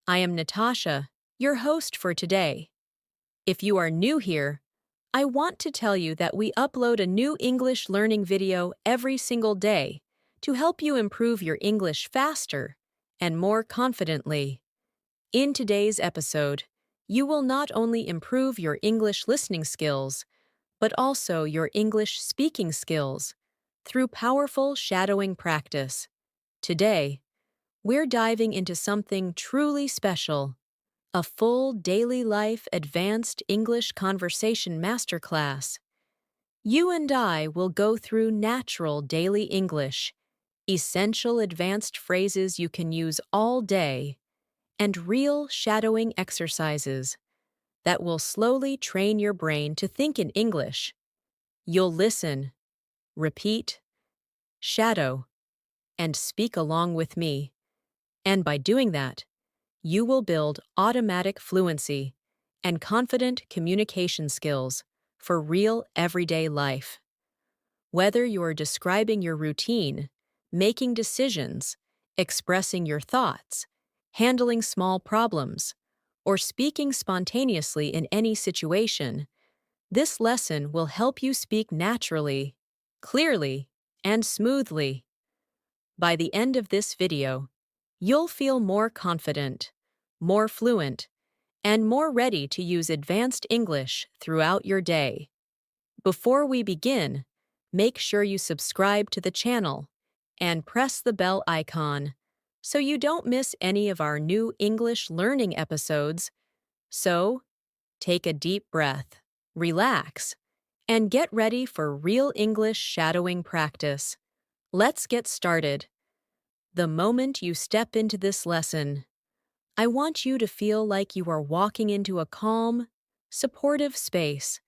I am Natasha, your host for today. If you are new here, I want to tell you that we upload a new English learning video every single day to help you improve your English faster and more confidently. In today's episode, you will not only improve your English listening skills, but also your English speaking skills through powerful shadowing practice. Today, we're diving into something truly special, a full daily life advanced English conversation masterclass. You and I will go through natural daily English, essential advanced phrases you can use all day, and real shadowing exercises that will slowly train your brain to think in English. You'll listen, repeat, shadow, and speak along with me. And by doing that, you will build automatic fluency and confident communication skills for real everyday life. Whether you're describing your routine, making decisions, expressing your thoughts, handling small problems, or speaking spontaneously in any situation, this lesson will help you speak naturally, clearly, and smoothly. By the end of this video, you'll feel more confident, more fluent, and more ready to use advanced English throughout your day. Before we begin, make sure you subscribe to the channel and press the bell icon so you don't miss any of our new English learning episodes. So, take a deep breath, relax, and get ready for real English shadowing practice. Let's get started. The moment you step into this lesson, I want you to feel like you are walking into a calm, supportive space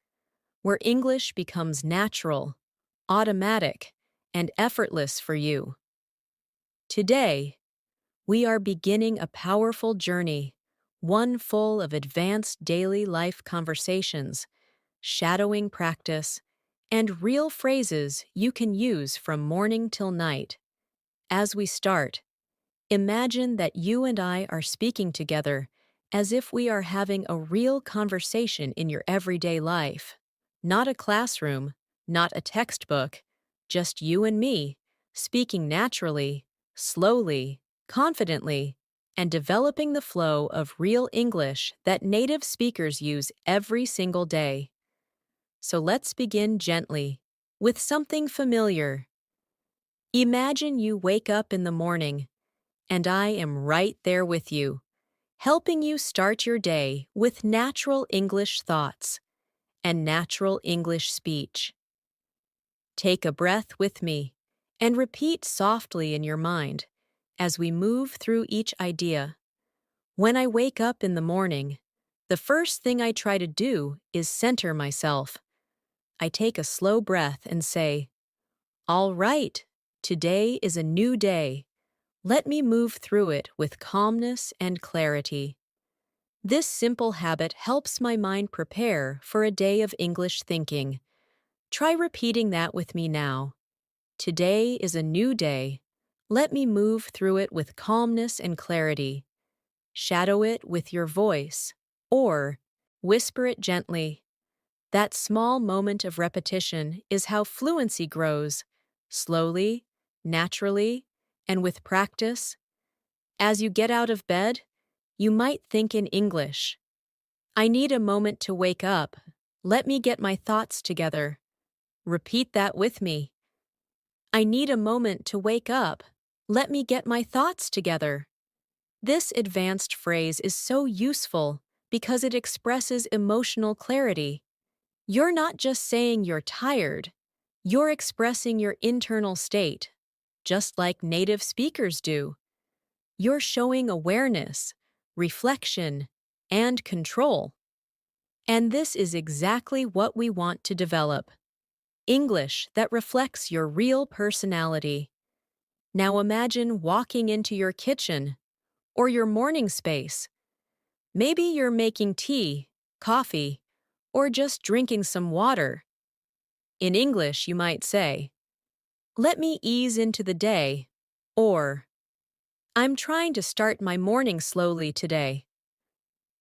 where English becomes natural, automatic, and effortless for you. Today, we are beginning a powerful journey, one full of advanced daily life conversations, shadowing practice, and real phrases you can use from morning till night. As we start, imagine that you and I are speaking together as if we are having a real conversation in your everyday life. Not a classroom, not a textbook, just you and me, speaking naturally, slowly, confidently, and developing the flow of real English that native speakers use every single day. So let's begin gently, with something familiar. Imagine you wake up in the morning, and I am right there with you, helping you start your day with natural English thoughts and natural English speech. Take a breath with me and repeat softly in your mind as we move through each idea. When I wake up in the morning, the first thing I try to do is center myself. I take a slow breath and say, "All right, today is a new day. Let me move through it with calmness and clarity." This simple habit helps my mind prepare for a day of English thinking. Try repeating that with me now. Today is a new day. Let me move through it with calmness and clarity. Shadow it with your voice, or whisper it gently. That small moment of repetition is how fluency grows, slowly, naturally, and with practice. As you get out of bed, you might think in English. I need a moment to wake up. Let me get my thoughts together. Repeat that with me. I need a moment to wake up. Let me get my thoughts together. This advanced phrase is so useful because it expresses emotional clarity. You're not just saying you're tired, you're expressing your internal state, just like native speakers do. You're showing awareness, reflection, and control. And this is exactly what we want to develop. English that reflects your real personality. Now imagine walking into your kitchen or your morning space. Maybe you're making tea, coffee, or just drinking some water. In English, you might say, "Let me ease into the day," or I'm trying to start my morning slowly today.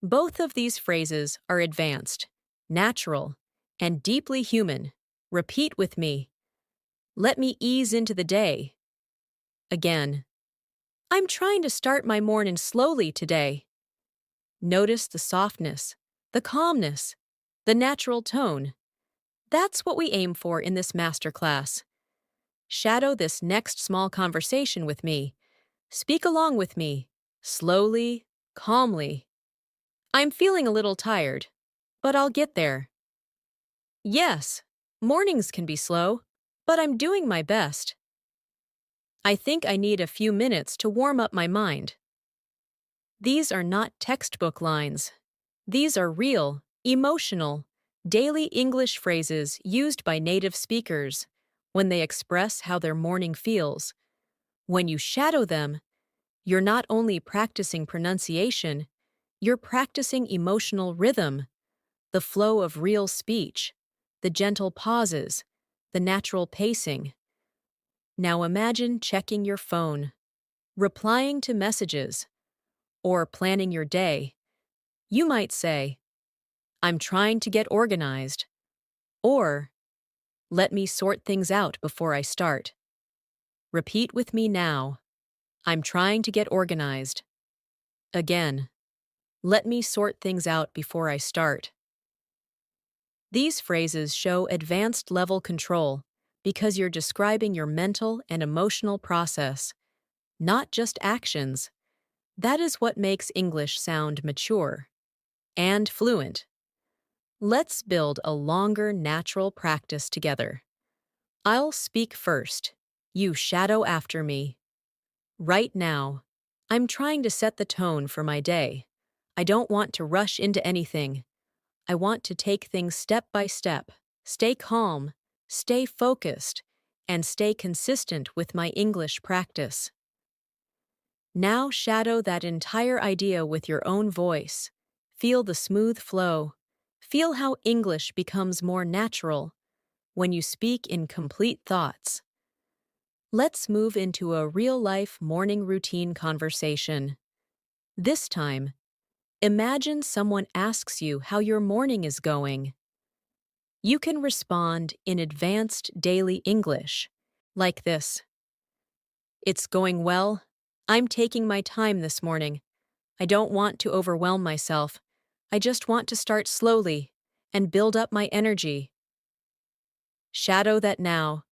Both of these phrases are advanced, natural, and deeply human. Repeat with me. Let me ease into the day. Again. I'm trying to start my morning slowly today. Notice the softness, the calmness, the natural tone. That's what we aim for in this masterclass. Shadow this next small conversation with me. Speak along with me, slowly, calmly. I'm feeling a little tired, but I'll get there. Yes, mornings can be slow, but I'm doing my best. I think I need a few minutes to warm up my mind. These are not textbook lines. These are real, emotional, daily English phrases used by native speakers when they express how their morning feels. When you shadow them, you're not only practicing pronunciation, you're practicing emotional rhythm, the flow of real speech, the gentle pauses, the natural pacing. Now imagine checking your phone, replying to messages, or planning your day. You might say, I'm trying to get organized, or let me sort things out before I start. Repeat with me now. I'm trying to get organized. Again, let me sort things out before I start. These phrases show advanced level control because you're describing your mental and emotional process, not just actions. That is what makes English sound mature and fluent. Let's build a longer, natural practice together. I'll speak first. You shadow after me. Right now, I'm trying to set the tone for my day. I don't want to rush into anything. I want to take things step by step, stay calm, stay focused, and stay consistent with my English practice. Now shadow that entire idea with your own voice. Feel the smooth flow. Feel how English becomes more natural when you speak in complete thoughts. Let's move into a real-life morning routine conversation. This time, imagine someone asks you how your morning is going. You can respond in advanced daily English, like this. It's going well. I'm taking my time this morning. I don't want to overwhelm myself. I just want to start slowly and build up my energy. Shadow that now.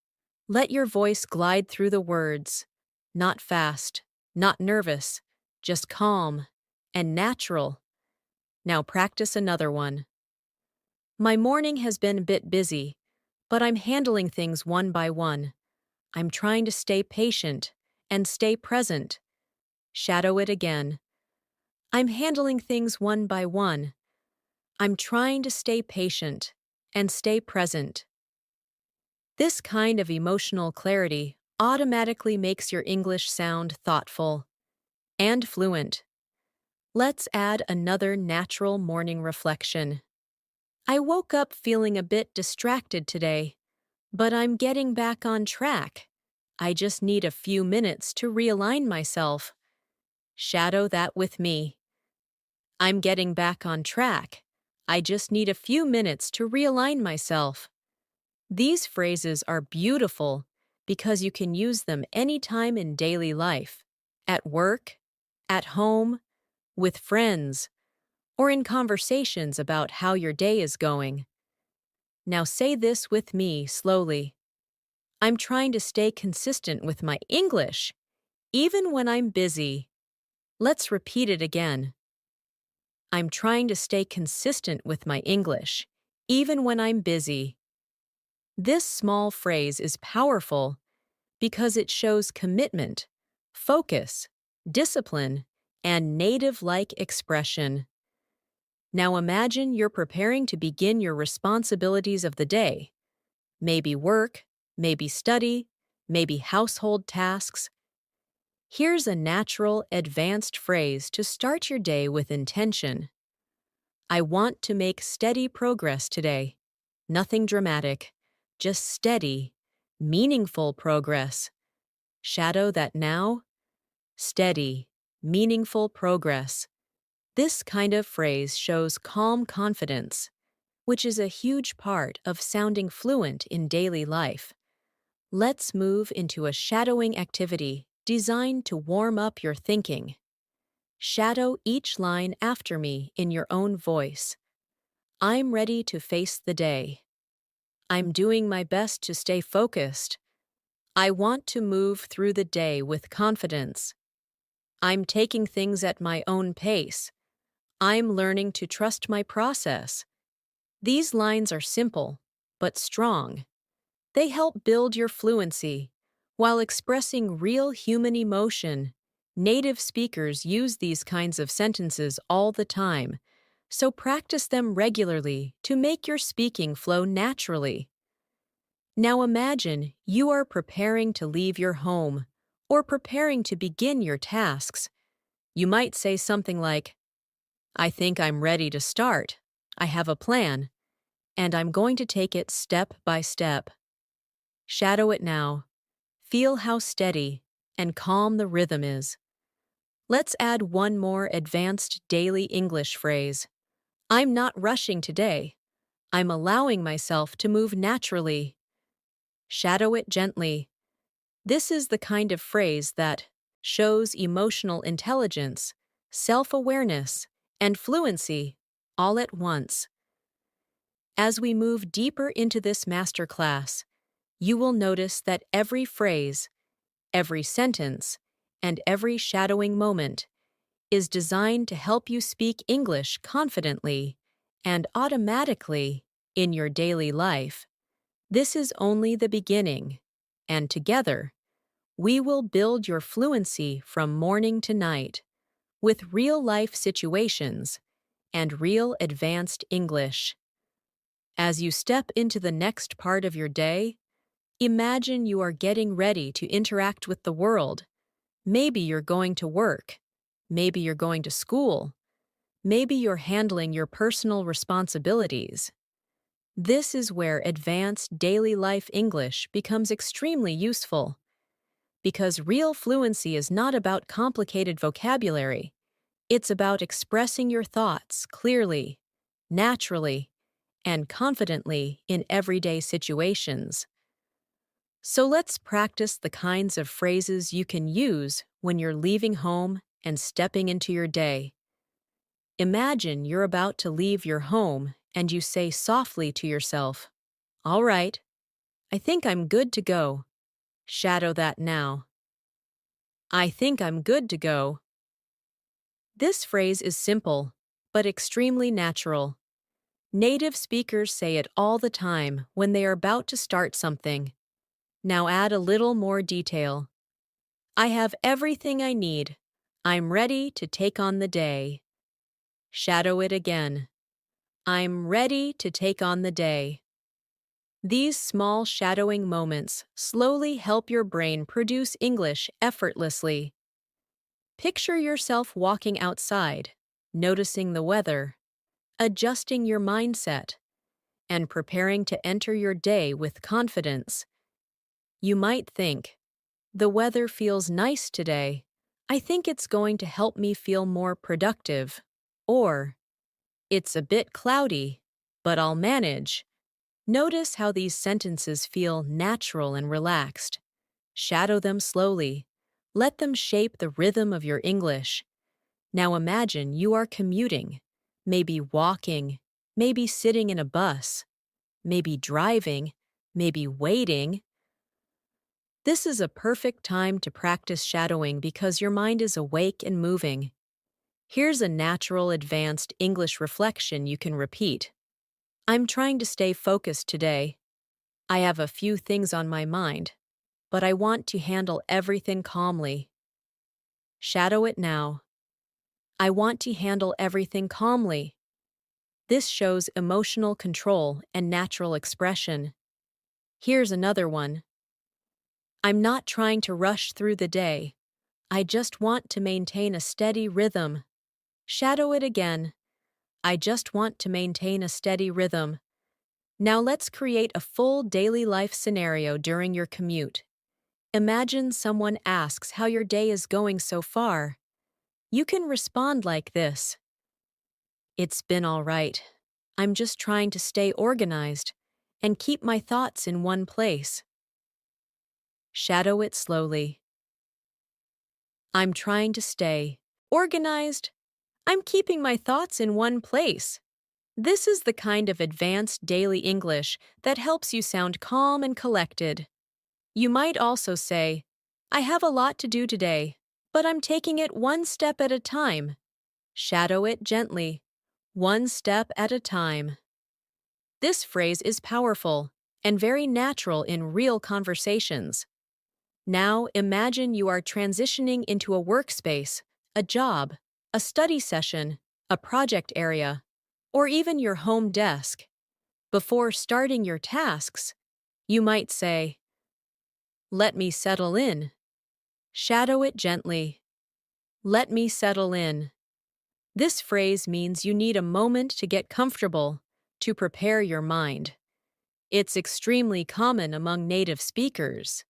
Let your voice glide through the words. Not fast, not nervous, just calm and natural. Now practice another one. My morning has been a bit busy, but I'm handling things one by one. I'm trying to stay patient and stay present. Shadow it again. I'm handling things one by one. I'm trying to stay patient and stay present. This kind of emotional clarity automatically makes your English sound thoughtful and fluent. Let's add another natural morning reflection. I woke up feeling a bit distracted today, but I'm getting back on track. I just need a few minutes to realign myself. Shadow that with me. I'm getting back on track. I just need a few minutes to realign myself. These phrases are beautiful because you can use them anytime in daily life, at work, at home, with friends, or in conversations about how your day is going. Now say this with me slowly. I'm trying to stay consistent with my English, even when I'm busy. Let's repeat it again. I'm trying to stay consistent with my English, even when I'm busy. This small phrase is powerful because it shows commitment, focus, discipline, and native-like expression. Now imagine you're preparing to begin your responsibilities of the day. Maybe work, maybe study, maybe household tasks. Here's a natural, advanced phrase to start your day with intention. I want to make steady progress today. Nothing dramatic, just steady, meaningful progress. Shadow that now. steady, meaningful progress. This kind of phrase shows calm confidence, which is a huge part of sounding fluent in daily life. Let's move into a shadowing activity designed to warm up your thinking. Shadow each line after me in your own voice. I'm ready to face the day. I'm doing my best to stay focused. I want to move through the day with confidence. I'm taking things at my own pace. I'm learning to trust my process. These lines are simple, but strong. They help build your fluency while expressing real human emotion. Native speakers use these kinds of sentences all the time, so practice them regularly to make your speaking flow naturally. Now imagine you are preparing to leave your home or preparing to begin your tasks. You might say something like, I think I'm ready to start. I have a plan, and I'm going to take it step by step. Shadow it now. Feel how steady and calm the rhythm is. Let's add one more advanced daily English phrase. I'm not rushing today. I'm allowing myself to move naturally. Shadow it gently. This is the kind of phrase that shows emotional intelligence, self-awareness, and fluency all at once. As we move deeper into this masterclass, you will notice that every phrase, every sentence, and every shadowing moment is designed to help you speak English confidently and automatically in your daily life. This is only the beginning, and together, we will build your fluency from morning to night with real-life situations and real advanced English. As you step into the next part of your day, imagine you are getting ready to interact with the world. Maybe you're going to work. Maybe you're going to school. Maybe you're handling your personal responsibilities. This is where advanced daily life English becomes extremely useful. Because real fluency is not about complicated vocabulary. It's about expressing your thoughts clearly, naturally, and confidently in everyday situations. So let's practice the kinds of phrases you can use when you're leaving home and stepping into your day. Imagine you're about to leave your home and you say softly to yourself, All right, I think I'm good to go. Shadow that now. I think I'm good to go. This phrase is simple, but extremely natural. Native speakers say it all the time when they are about to start something. Now add a little more detail. I have everything I need. I'm ready to take on the day. Shadow it again. I'm ready to take on the day. These small shadowing moments slowly help your brain produce English effortlessly. Picture yourself walking outside, noticing the weather, adjusting your mindset, and preparing to enter your day with confidence. You might think, the weather feels nice today. I think it's going to help me feel more productive. Or, it's a bit cloudy, but I'll manage. Notice how these sentences feel natural and relaxed. Shadow them slowly. Let them shape the rhythm of your English. Now imagine you are commuting, maybe walking, maybe sitting in a bus, maybe driving, maybe waiting. This is a perfect time to practice shadowing because your mind is awake and moving. Here's a natural advanced English reflection you can repeat. I'm trying to stay focused today. I have a few things on my mind, but I want to handle everything calmly. Shadow it now. I want to handle everything calmly. This shows emotional control and natural expression. Here's another one. I'm not trying to rush through the day. I just want to maintain a steady rhythm. Shadow it again. I just want to maintain a steady rhythm. Now let's create a full daily life scenario during your commute. Imagine someone asks how your day is going so far. You can respond like this: "It's been all right. I'm just trying to stay organized and keep my thoughts in one place." Shadow it slowly. "I'm trying to stay organized. I'm keeping my thoughts in one place." This is the kind of advanced daily English that helps you sound calm and collected. You might also say, "I have a lot to do today, but I'm taking it one step at a time." Shadow it gently, one step at a time. This phrase is powerful and very natural in real conversations. Now imagine you are transitioning into a workspace, a job, a study session, a project area, or even your home desk. Before starting your tasks, you might say, "Let me settle in." Shadow it gently. Let me settle in. This phrase means you need a moment to get comfortable, to prepare your mind. It's extremely common among native speakers.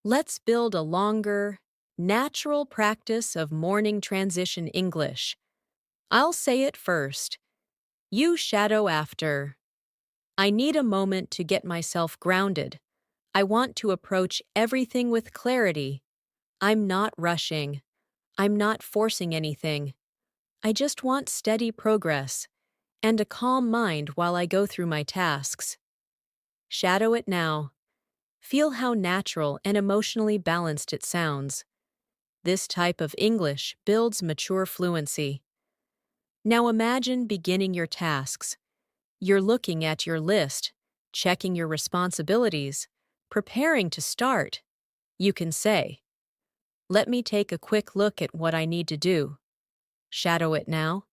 Let's build a longer, natural practice of morning transition English. I'll say it first. You shadow after. "I need a moment to get myself grounded. I want to approach everything with clarity. I'm not rushing. I'm not forcing anything. I just want steady progress and a calm mind while I go through my tasks." Shadow it now. Feel how natural and emotionally balanced it sounds. This type of English builds mature fluency. Now imagine beginning your tasks. You're looking at your list, checking your responsibilities, preparing to start. You can say, "Let me take a quick look at what I need to do." Shadow it now.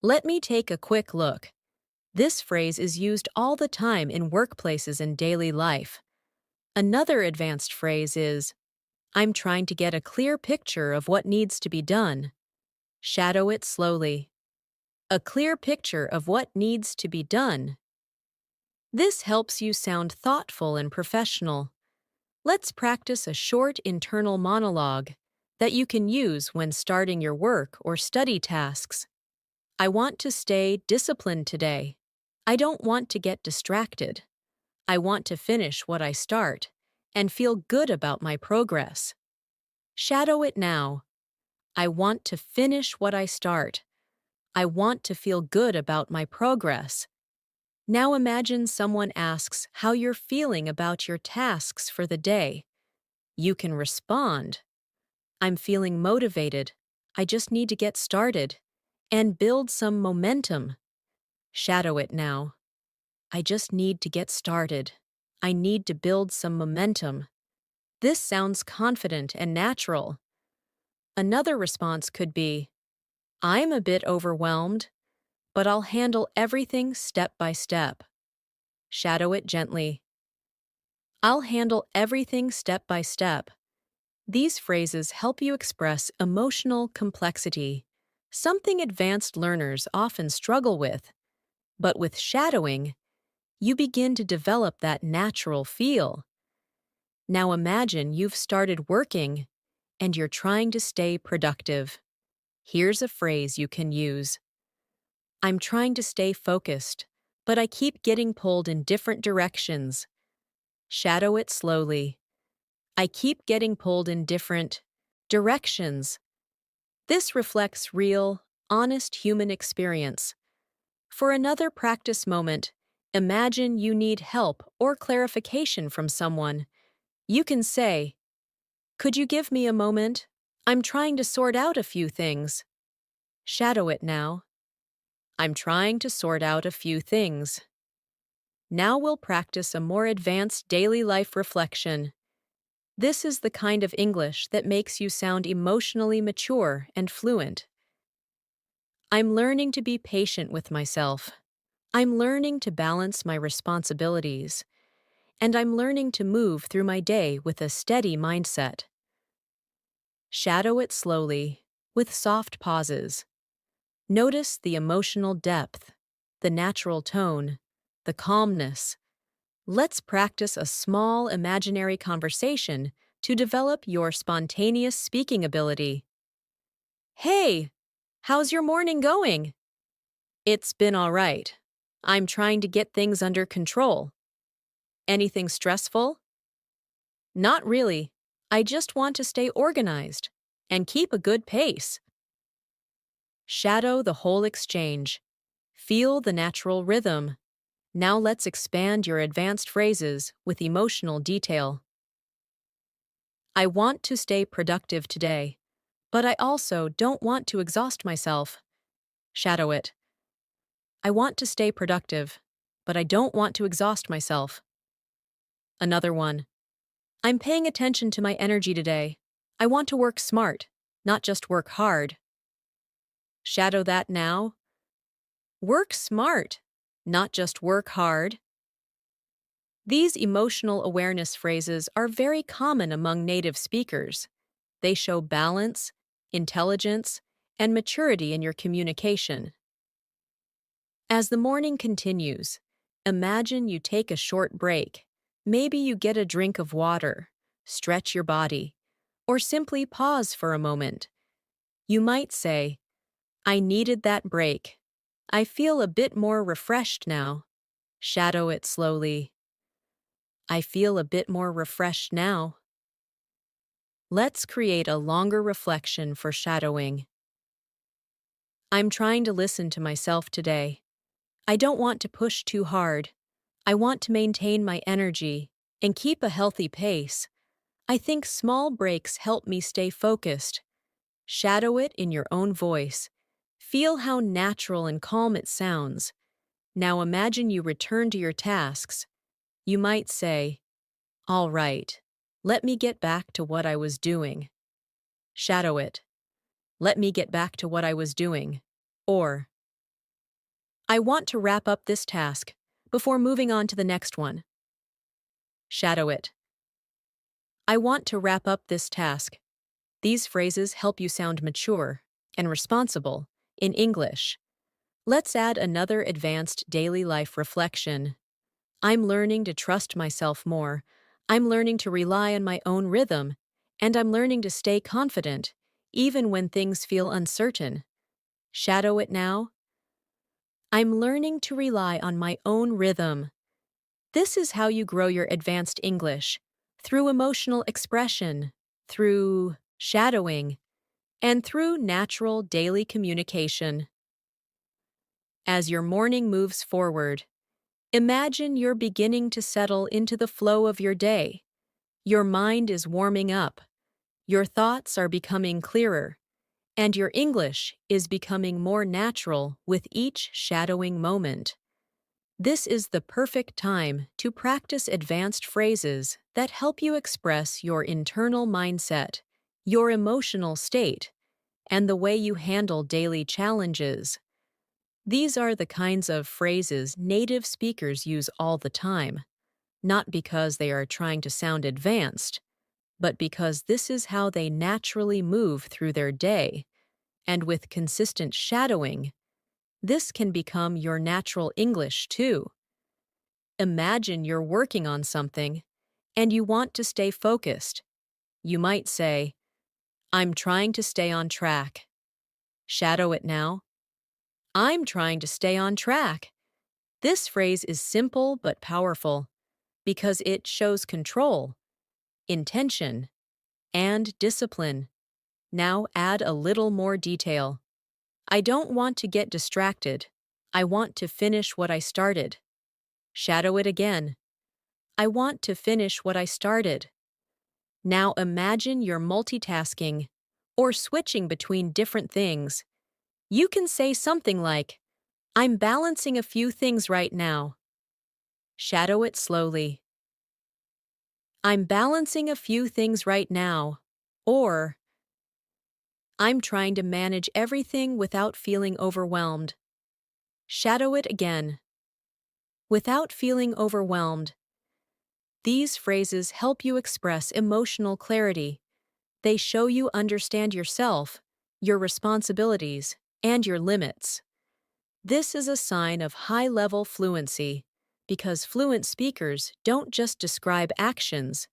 Let me take a quick look. This phrase is used all the time in workplaces and daily life. Another advanced phrase is, "I'm trying to get a clear picture of what needs to be done." Shadow it slowly. A clear picture of what needs to be done. This helps you sound thoughtful and professional. Let's practice a short internal monologue that you can use when starting your work or study tasks. "I want to stay disciplined today. I don't want to get distracted. I want to finish what I start and feel good about my progress." Shadow it now. I want to finish what I start. I want to feel good about my progress. Now imagine someone asks how you're feeling about your tasks for the day. You can respond, "I'm feeling motivated. I just need to get started and build some momentum." Shadow it now. I just need to get started. I need to build some momentum. This sounds confident and natural. Another response could be, "I'm a bit overwhelmed, but I'll handle everything step by step." Shadow it gently. "I'll handle everything step by step." These phrases help you express emotional complexity, something advanced learners often struggle with. But with shadowing, you begin to develop that natural feel. Now imagine you've started working and you're trying to stay productive. Here's a phrase you can use. "I'm trying to stay focused, but I keep getting pulled in different directions." Shadow it slowly. I keep getting pulled in different directions. This reflects real, honest human experience. For another practice moment, imagine you need help or clarification from someone. You can say, "Could you give me a moment? I'm trying to sort out a few things." Shadow it now. I'm trying to sort out a few things. Now we'll practice a more advanced daily life reflection. This is the kind of English that makes you sound emotionally mature and fluent. I'm learning to be patient with myself. I'm learning to balance my responsibilities. And I'm learning to move through my day with a steady mindset. Shadow it slowly, with soft pauses. Notice the emotional depth, the natural tone, the calmness. Let's practice a small imaginary conversation to develop your spontaneous speaking ability. Hey, how's your morning going? It's been all right. I'm trying to get things under control. Anything stressful? Not really. I just want to stay organized and keep a good pace. Shadow the whole exchange. Feel the natural rhythm. Now let's expand your advanced phrases with emotional detail. I want to stay productive today, but I also don't want to exhaust myself. Shadow it. I want to stay productive, but I don't want to exhaust myself. Another one. I'm paying attention to my energy today. I want to work smart, not just work hard. Shadow that now. Work smart, not just work hard. These emotional awareness phrases are very common among native speakers. They show balance, intelligence, and maturity in your communication. As the morning continues, imagine you take a short break. Maybe you get a drink of water, stretch your body, or simply pause for a moment. You might say, I needed that break. I feel a bit more refreshed now. Shadow it slowly. I feel a bit more refreshed now. Let's create a longer reflection for shadowing. I'm trying to listen to myself today. I don't want to push too hard. I want to maintain my energy and keep a healthy pace. I think small breaks help me stay focused. Shadow it in your own voice. Feel how natural and calm it sounds. Now imagine you return to your tasks. You might say, all right, let me get back to what I was doing. Shadow it. Let me get back to what I was doing. Or, I want to wrap up this task before moving on to the next one. Shadow it. I want to wrap up this task. These phrases help you sound mature and responsible in English. Let's add another advanced daily life reflection. I'm learning to trust myself more. I'm learning to rely on my own rhythm. And I'm learning to stay confident, even when things feel uncertain. Shadow it now. I'm learning to rely on my own rhythm. This is how you grow your advanced English, through emotional expression, through shadowing, and through natural daily communication. As your morning moves forward, imagine you're beginning to settle into the flow of your day. Your mind is warming up, your thoughts are becoming clearer, and your English is becoming more natural with each shadowing moment. This is the perfect time to practice advanced phrases that help you express your internal mindset, your emotional state, and the way you handle daily challenges. These are the kinds of phrases native speakers use all the time, not because they are trying to sound advanced, but because this is how they naturally move through their day. And with consistent shadowing, this can become your natural English too. Imagine you're working on something and you want to stay focused. You might say, I'm trying to stay on track. Shadow it now. I'm trying to stay on track. This phrase is simple but powerful because it shows control, intention, and discipline. Now add a little more detail. I don't want to get distracted. I want to finish what I started. Shadow it again. I want to finish what I started. Now imagine you're multitasking or switching between different things. You can say something like, I'm balancing a few things right now. Shadow it slowly. I'm balancing a few things right now. Or, I'm trying to manage everything without feeling overwhelmed. Shadow it again. Without feeling overwhelmed. These phrases help you express emotional clarity. They show you understand yourself, your responsibilities, and your limits. This is a sign of high-level fluency, because fluent speakers don't just describe actions,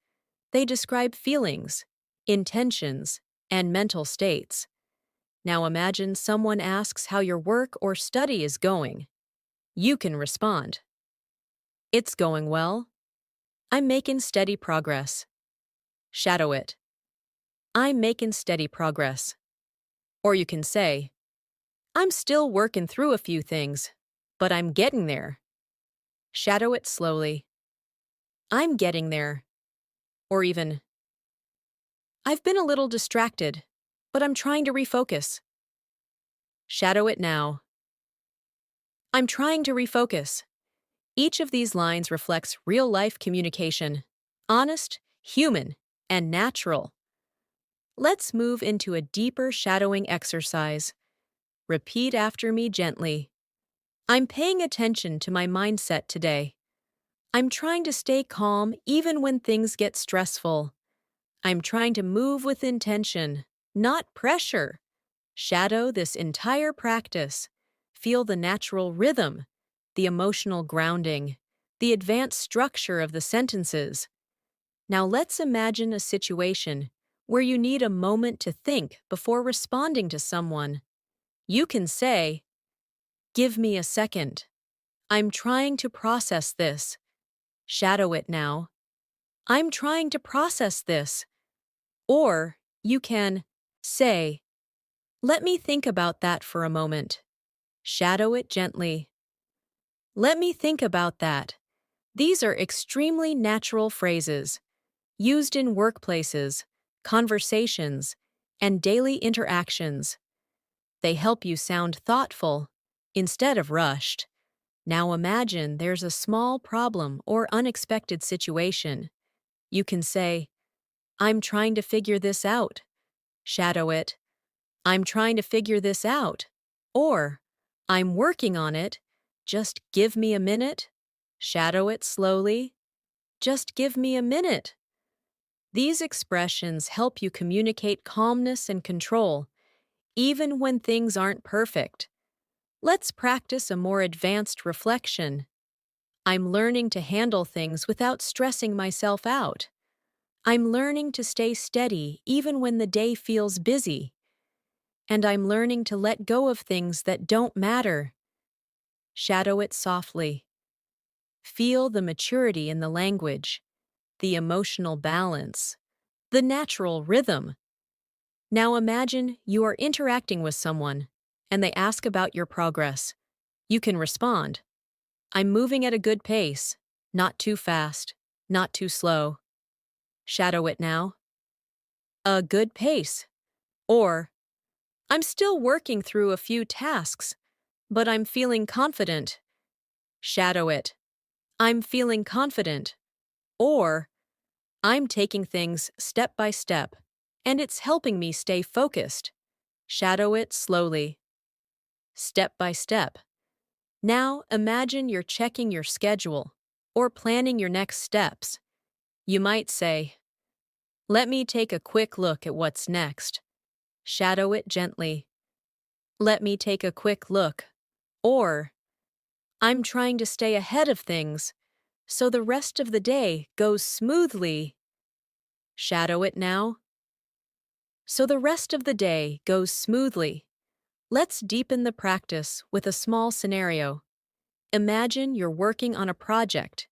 They describe feelings, intentions, and mental states. Now imagine someone asks how your work or study is going. You can respond. It's going well. I'm making steady progress. Shadow it. I'm making steady progress. Or you can say, I'm still working through a few things, but I'm getting there. Shadow it slowly. I'm getting there. Or even, I've been a little distracted, but I'm trying to refocus. Shadow it now. I'm trying to refocus. Each of these lines reflects real-life communication. Honest, human, and natural. Let's move into a deeper shadowing exercise. Repeat after me gently. I'm paying attention to my mindset today. I'm trying to stay calm even when things get stressful. I'm trying to move with intention, not pressure. Shadow this entire practice. Feel the natural rhythm, the emotional grounding, the advanced structure of the sentences. Now let's imagine a situation where you need a moment to think before responding to someone. You can say, give me a second. I'm trying to process this. Shadow it now. I'm trying to process this. Or you can say, let me think about that for a moment. Shadow it gently. Let me think about that. These are extremely natural phrases, used in workplaces, conversations, and daily interactions. They help you sound thoughtful instead of rushed. Now imagine there's a small problem or unexpected situation. You can say, I'm trying to figure this out. Shadow it. I'm trying to figure this out. Or, I'm working on it. Just give me a minute. Shadow it slowly. Just give me a minute. These expressions help you communicate calmness and control, even when things aren't perfect. Let's practice a more advanced reflection. I'm learning to handle things without stressing myself out. I'm learning to stay steady even when the day feels busy. And I'm learning to let go of things that don't matter. Shadow it softly. Feel the maturity in the language, the emotional balance, the natural rhythm. Now imagine you are interacting with someone, and they ask about your progress. You can respond, I'm moving at a good pace, not too fast, not too slow. Shadow it now. A good pace. Or, I'm still working through a few tasks, but I'm feeling confident. Shadow it. I'm feeling confident. Or, I'm taking things step by step, and it's helping me stay focused. Shadow it slowly. Step by step. Now imagine you're checking your schedule or planning your next steps. You might say, let me take a quick look at what's next. Shadow it gently. Let me take a quick look. Or, I'm trying to stay ahead of things so the rest of the day goes smoothly. Shadow it now. So the rest of the day goes smoothly. Let's deepen the practice with a small scenario. Imagine you're working on a project.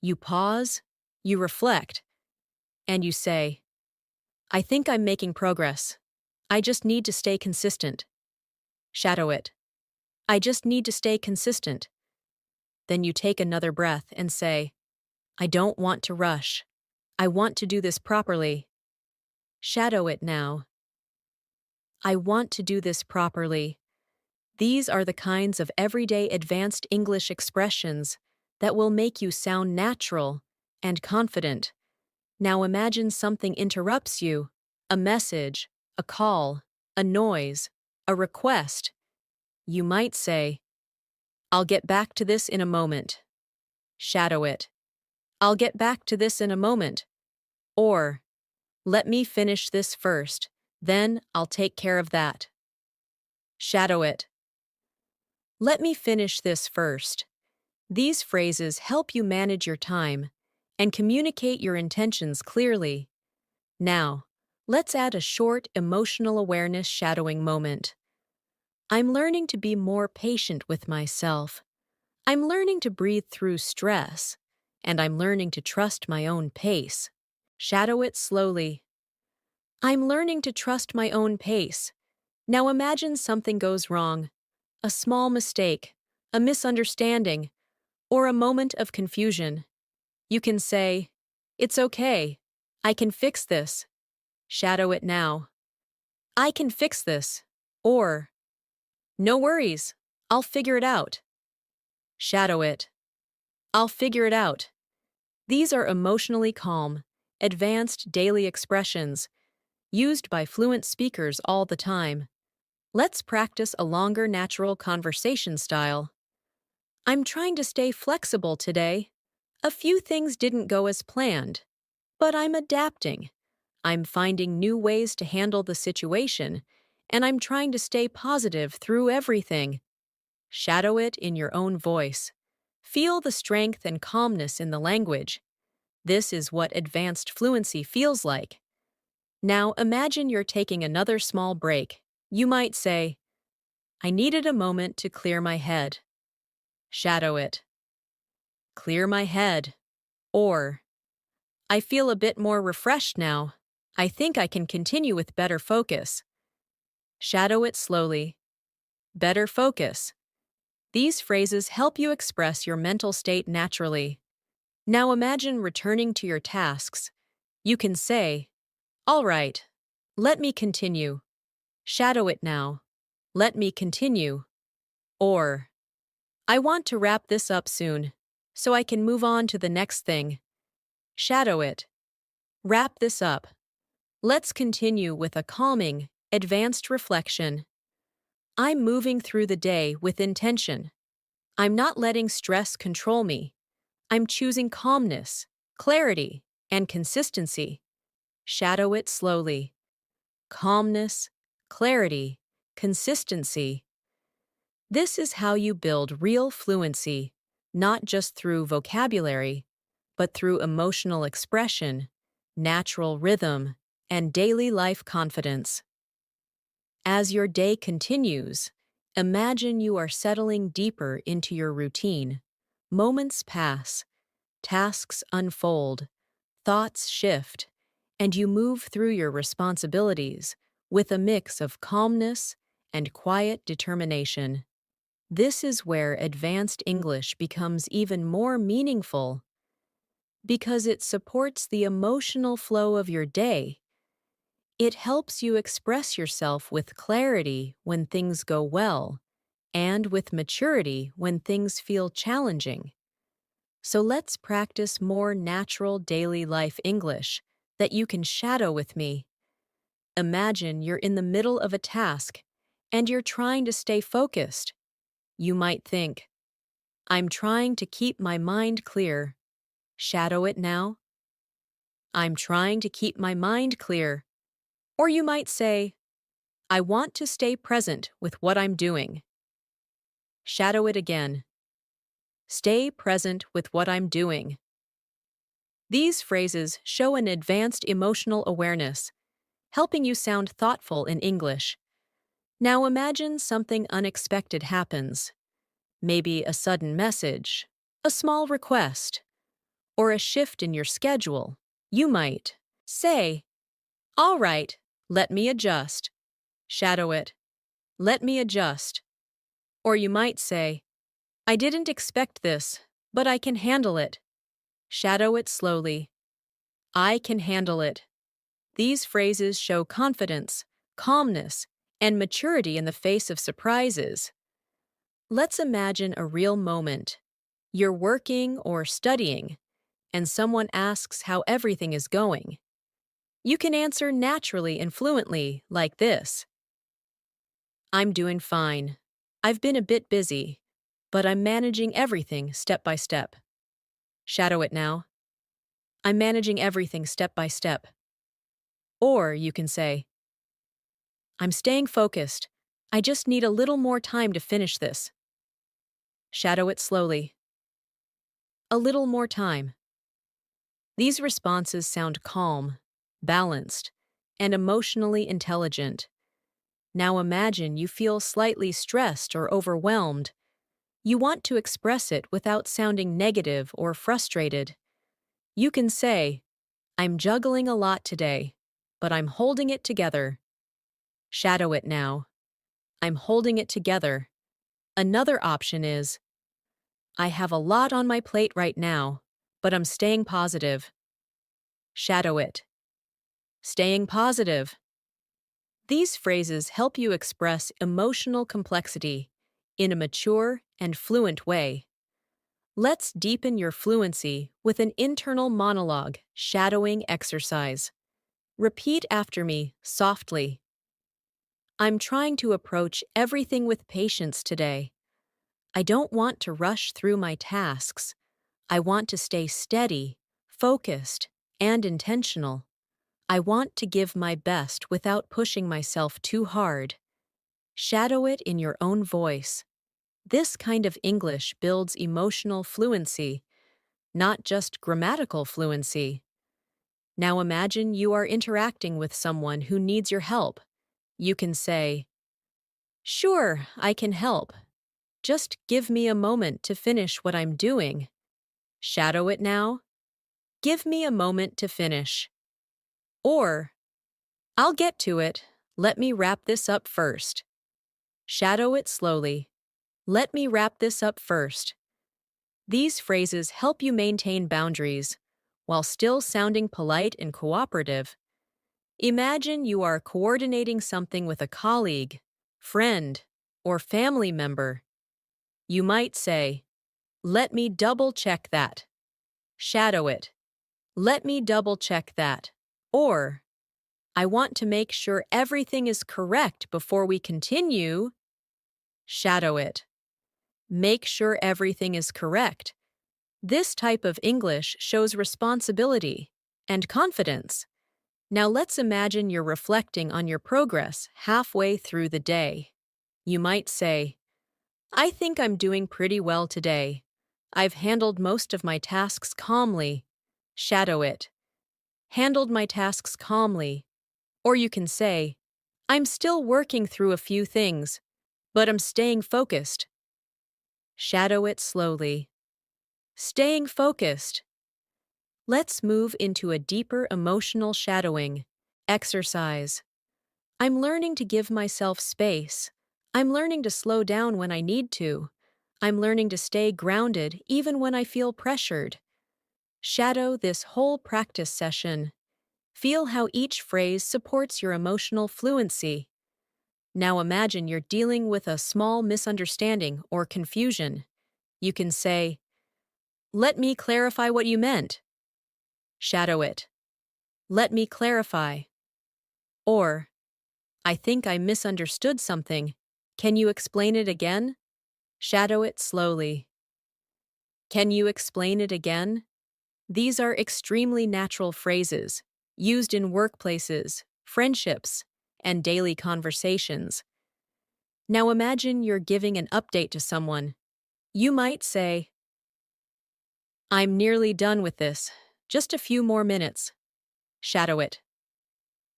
You pause, you reflect, and you say, I think I'm making progress. I just need to stay consistent. Shadow it. I just need to stay consistent. Then you take another breath and say, I don't want to rush. I want to do this properly. Shadow it now. I want to do this properly. These are the kinds of everyday advanced English expressions that will make you sound natural and confident. Now imagine something interrupts you, a message, a call, a noise, a request. You might say, I'll get back to this in a moment. Shadow it. I'll get back to this in a moment. Or, let me finish this first, then I'll take care of that. Shadow it. Let me finish this first. These phrases help you manage your time and communicate your intentions clearly. Now, let's add a short emotional awareness shadowing moment. I'm learning to be more patient with myself. I'm learning to breathe through stress, and I'm learning to trust my own pace. Shadow it slowly. I'm learning to trust my own pace. Now imagine something goes wrong, a small mistake, a misunderstanding, or a moment of confusion. You can say, "It's okay. I can fix this." Shadow it now. "I can fix this." Or, "No worries. I'll figure it out." Shadow it. "I'll figure it out." These are emotionally calm, advanced daily expressions used by fluent speakers all the time. Let's practice a longer natural conversation style. I'm trying to stay flexible today. A few things didn't go as planned, but I'm adapting. I'm finding new ways to handle the situation, and I'm trying to stay positive through everything. Shadow it in your own voice. Feel the strength and calmness in the language. This is what advanced fluency feels like. Now imagine you're taking another small break. You might say, "I needed a moment to clear my head." Shadow it. "Clear my head." Or, "I feel a bit more refreshed now. I think I can continue with better focus." Shadow it slowly. Better focus. These phrases help you express your mental state naturally. Now imagine returning to your tasks. You can say, "All right, let me continue." Shadow it now. "Let me continue." Or, "I want to wrap this up soon, so I can move on to the next thing." Shadow it. "Wrap this up." Let's continue with a calming, advanced reflection. I'm moving through the day with intention. I'm not letting stress control me. I'm choosing calmness, clarity, and consistency. Shadow it slowly. Calmness, clarity, consistency. This is how you build real fluency, not just through vocabulary, but through emotional expression, natural rhythm, and daily life confidence. As your day continues, imagine you are settling deeper into your routine. Moments pass, tasks unfold, thoughts shift, and you move through your responsibilities with a mix of calmness and quiet determination. This is where advanced English becomes even more meaningful because it supports the emotional flow of your day. It helps you express yourself with clarity when things go well and with maturity when things feel challenging. So let's practice more natural daily life English that you can shadow with me. Imagine you're in the middle of a task and you're trying to stay focused. You might think, "I'm trying to keep my mind clear." Shadow it now. "I'm trying to keep my mind clear." Or you might say, "I want to stay present with what I'm doing." Shadow it again. "Stay present with what I'm doing." These phrases show an advanced emotional awareness, helping you sound thoughtful in English. Now imagine something unexpected happens. Maybe a sudden message, a small request, or a shift in your schedule. You might say, "All right, let me adjust." Shadow it. "Let me adjust." Or you might say, "I didn't expect this, but I can handle it." Shadow it slowly. "I can handle it." These phrases show confidence, calmness, and maturity in the face of surprises. Let's imagine a real moment. You're working or studying, and someone asks how everything is going. You can answer naturally and fluently like this. "I'm doing fine. I've been a bit busy, but I'm managing everything step by step." Shadow it now. "I'm managing everything step by step." Or you can say, "I'm staying focused. I just need a little more time to finish this." Shadow it slowly. "A little more time." These responses sound calm, balanced, and emotionally intelligent. Now imagine you feel slightly stressed or overwhelmed. You want to express it without sounding negative or frustrated. You can say, I'm juggling a lot today, but I'm holding it together. Shadow it now. I'm holding it together. Another option is, I have a lot on my plate right now, but I'm staying positive. Shadow it. Staying positive. These phrases help you express emotional complexity in a mature and fluent way. Let's deepen your fluency with an internal monologue shadowing exercise. Repeat after me softly. I'm trying to approach everything with patience today. I don't want to rush through my tasks. I want to stay steady, focused, and intentional. I want to give my best without pushing myself too hard. Shadow it in your own voice. This kind of English builds emotional fluency, not just grammatical fluency. Now imagine you are interacting with someone who needs your help. You can say, Sure, I can help. Just give me a moment to finish what I'm doing. Shadow it now. Give me a moment to finish. Or, I'll get to it. Let me wrap this up first. Shadow it slowly. Let me wrap this up first. These phrases help you maintain boundaries while still sounding polite and cooperative. Imagine you are coordinating something with a colleague, friend, or family member. You might say, Let me double check that. Shadow it. Let me double check that. Or, I want to make sure everything is correct before we continue. Shadow it. Make sure everything is correct. This type of English shows responsibility and confidence. Now let's imagine you're reflecting on your progress halfway through the day. You might say, I think I'm doing pretty well today. I've handled most of my tasks calmly. Shadow it. Handled my tasks calmly. Or you can say, I'm still working through a few things, but I'm staying focused. Shadow it slowly. Staying focused. Let's move into a deeper emotional shadowing exercise. I'm learning to give myself space. I'm learning to slow down when I need to. I'm learning to stay grounded even when I feel pressured. Shadow this whole practice session. Feel how each phrase supports your emotional fluency. Now imagine you're dealing with a small misunderstanding or confusion. You can say, Let me clarify what you meant. Shadow it. Let me clarify. Or, I think I misunderstood something. Can you explain it again? Shadow it slowly. Can you explain it again? These are extremely natural phrases, used in workplaces, friendships, and daily conversations. Now imagine you're giving an update to someone. You might say, I'm nearly done with this. Just a few more minutes. Shadow it.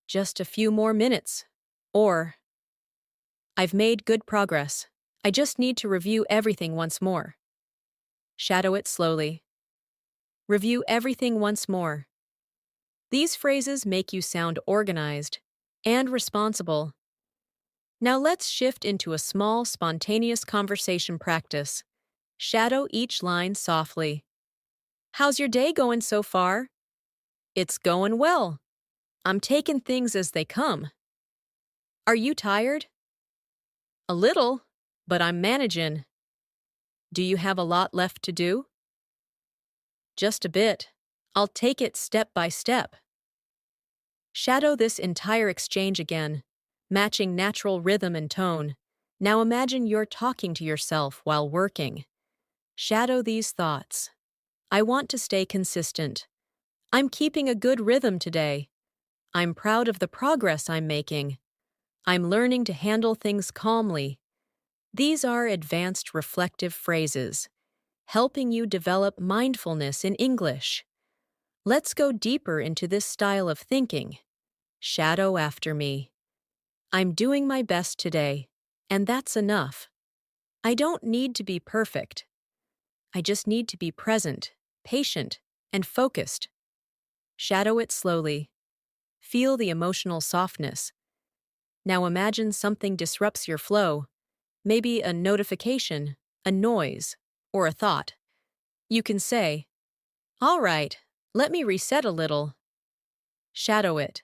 Just a few more minutes. Or, I've made good progress. I just need to review everything once more. Shadow it slowly. Review everything once more. These phrases make you sound organized and responsible. Now let's shift into a small, spontaneous conversation practice. Shadow each line softly. How's your day going so far? It's going well. I'm taking things as they come. Are you tired? A little, but I'm managing. Do you have a lot left to do? Just a bit. I'll take it step by step. Shadow this entire exchange again, matching natural rhythm and tone. Now imagine you're talking to yourself while working. Shadow these thoughts. I want to stay consistent. I'm keeping a good rhythm today. I'm proud of the progress I'm making. I'm learning to handle things calmly. These are advanced reflective phrases, helping you develop mindfulness in English. Let's go deeper into this style of thinking. Shadow after me. I'm doing my best today, and that's enough. I don't need to be perfect. I just need to be present, patient, and focused. Shadow it slowly. Feel the emotional softness. Now imagine something disrupts your flow, maybe a notification, a noise, or a thought. You can say, "All right, let me reset a little." Shadow it.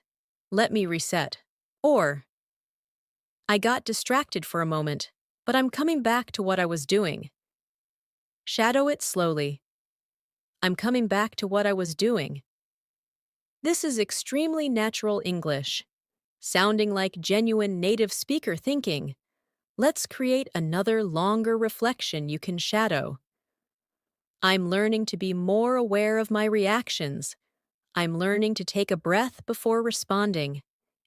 Let me reset. Or, I got distracted for a moment, but I'm coming back to what I was doing. Shadow it slowly. I'm coming back to what I was doing. This is extremely natural English, sounding like genuine native speaker thinking. Let's create another longer reflection you can shadow. I'm learning to be more aware of my reactions. I'm learning to take a breath before responding.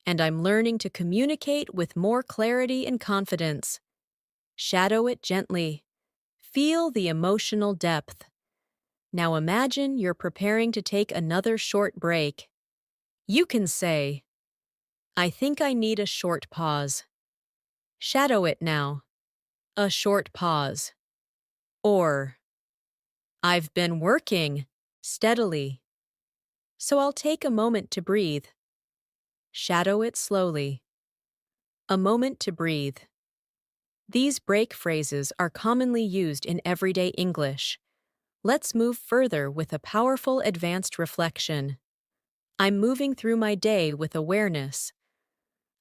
And I'm learning to communicate with more clarity and confidence. Shadow it gently. Feel the emotional depth. Now imagine you're preparing to take another short break. You can say, "I think I need a short pause." Shadow it now. A short pause. Or, "I've been working steadily, so I'll take a moment to breathe." Shadow it slowly. A moment to breathe. These break phrases are commonly used in everyday English. Let's move further with a powerful advanced reflection. I'm moving through my day with awareness.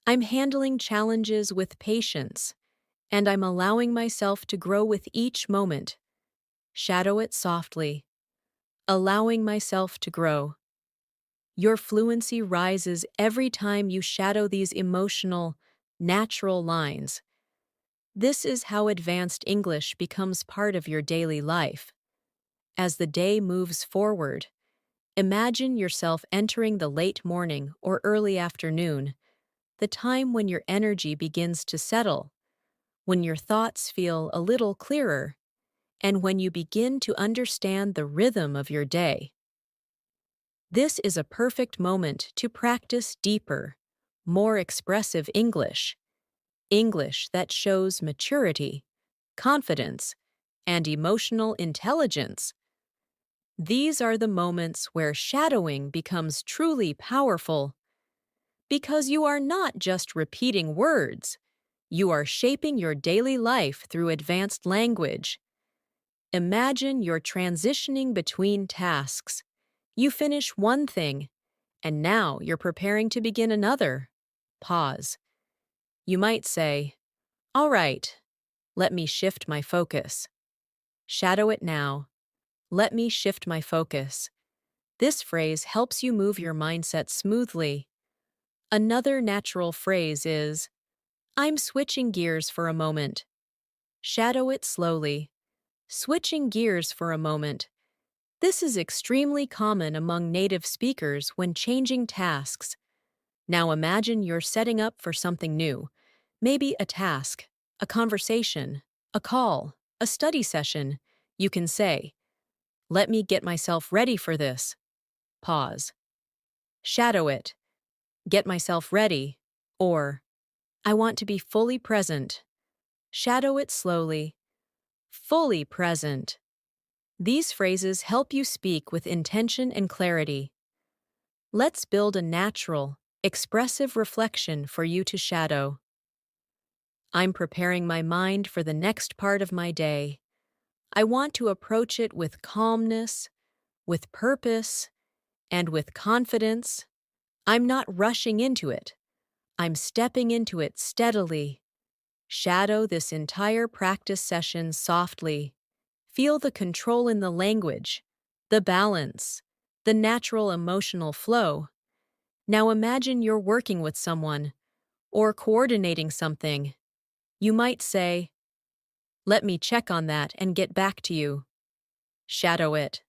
I'm handling challenges with patience, and I'm allowing myself to grow with each moment. Shadow it softly. Allowing myself to grow. Your fluency rises every time you shadow these emotional, natural lines. This is how advanced English becomes part of your daily life. As the day moves forward, imagine yourself entering the late morning or early afternoon, the time when your energy begins to settle, when your thoughts feel a little clearer, and when you begin to understand the rhythm of your day. This is a perfect moment to practice deeper, more expressive English, English that shows maturity, confidence, and emotional intelligence. These are the moments where shadowing becomes truly powerful, because you are not just repeating words, you are shaping your daily life through advanced language. Imagine you're transitioning between tasks. You finish one thing, and now you're preparing to begin another. Pause. You might say, "All right, let me shift my focus." Shadow it now. Let me shift my focus. This phrase helps you move your mindset smoothly. Another natural phrase is, "I'm switching gears for a moment." Shadow it slowly. Switching gears for a moment. This is extremely common among native speakers when changing tasks. Now imagine you're setting up for something new. Maybe a task, a conversation, a call, a study session. You can say, "Let me get myself ready for this." Pause. Shadow it. Get myself ready. Or, "I want to be fully present." Shadow it slowly. Fully present. These phrases help you speak with intention and clarity. Let's build a natural, expressive reflection for you to shadow. I'm preparing my mind for the next part of my day. I want to approach it with calmness, with purpose, and with confidence. I'm not rushing into it. I'm stepping into it steadily. Shadow this entire practice session softly. Feel the control in the language, the balance, the natural emotional flow. Now imagine you're working with someone or coordinating something. You might say, "Let me check on that and get back to you." Shadow it.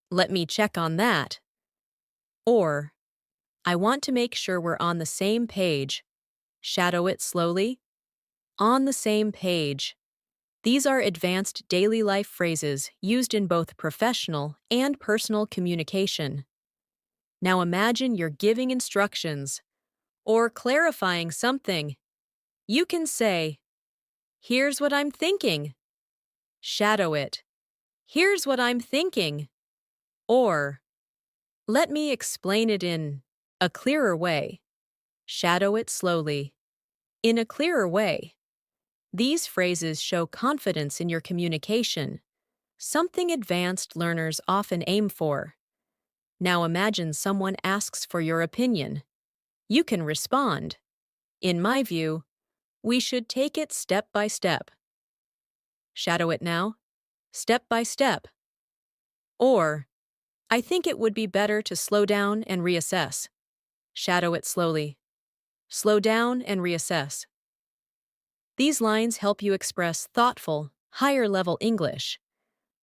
"Let me check on that." Or, "I want to make sure we're on the same page." Shadow it slowly. On the same page. These are advanced daily life phrases used in both professional and personal communication. Now imagine you're giving instructions or clarifying something. You can say, "Here's what I'm thinking." Shadow it. "Here's what I'm thinking." Or, "Let me explain it in a clearer way." Shadow it slowly. In a clearer way. These phrases show confidence in your communication, something advanced learners often aim for. Now imagine someone asks for your opinion. You can respond, "In my view, we should take it step by step." Shadow it now. Step by step. Or, "I think it would be better to slow down and reassess." Shadow it slowly. Slow down and reassess. These lines help you express thoughtful, higher-level English.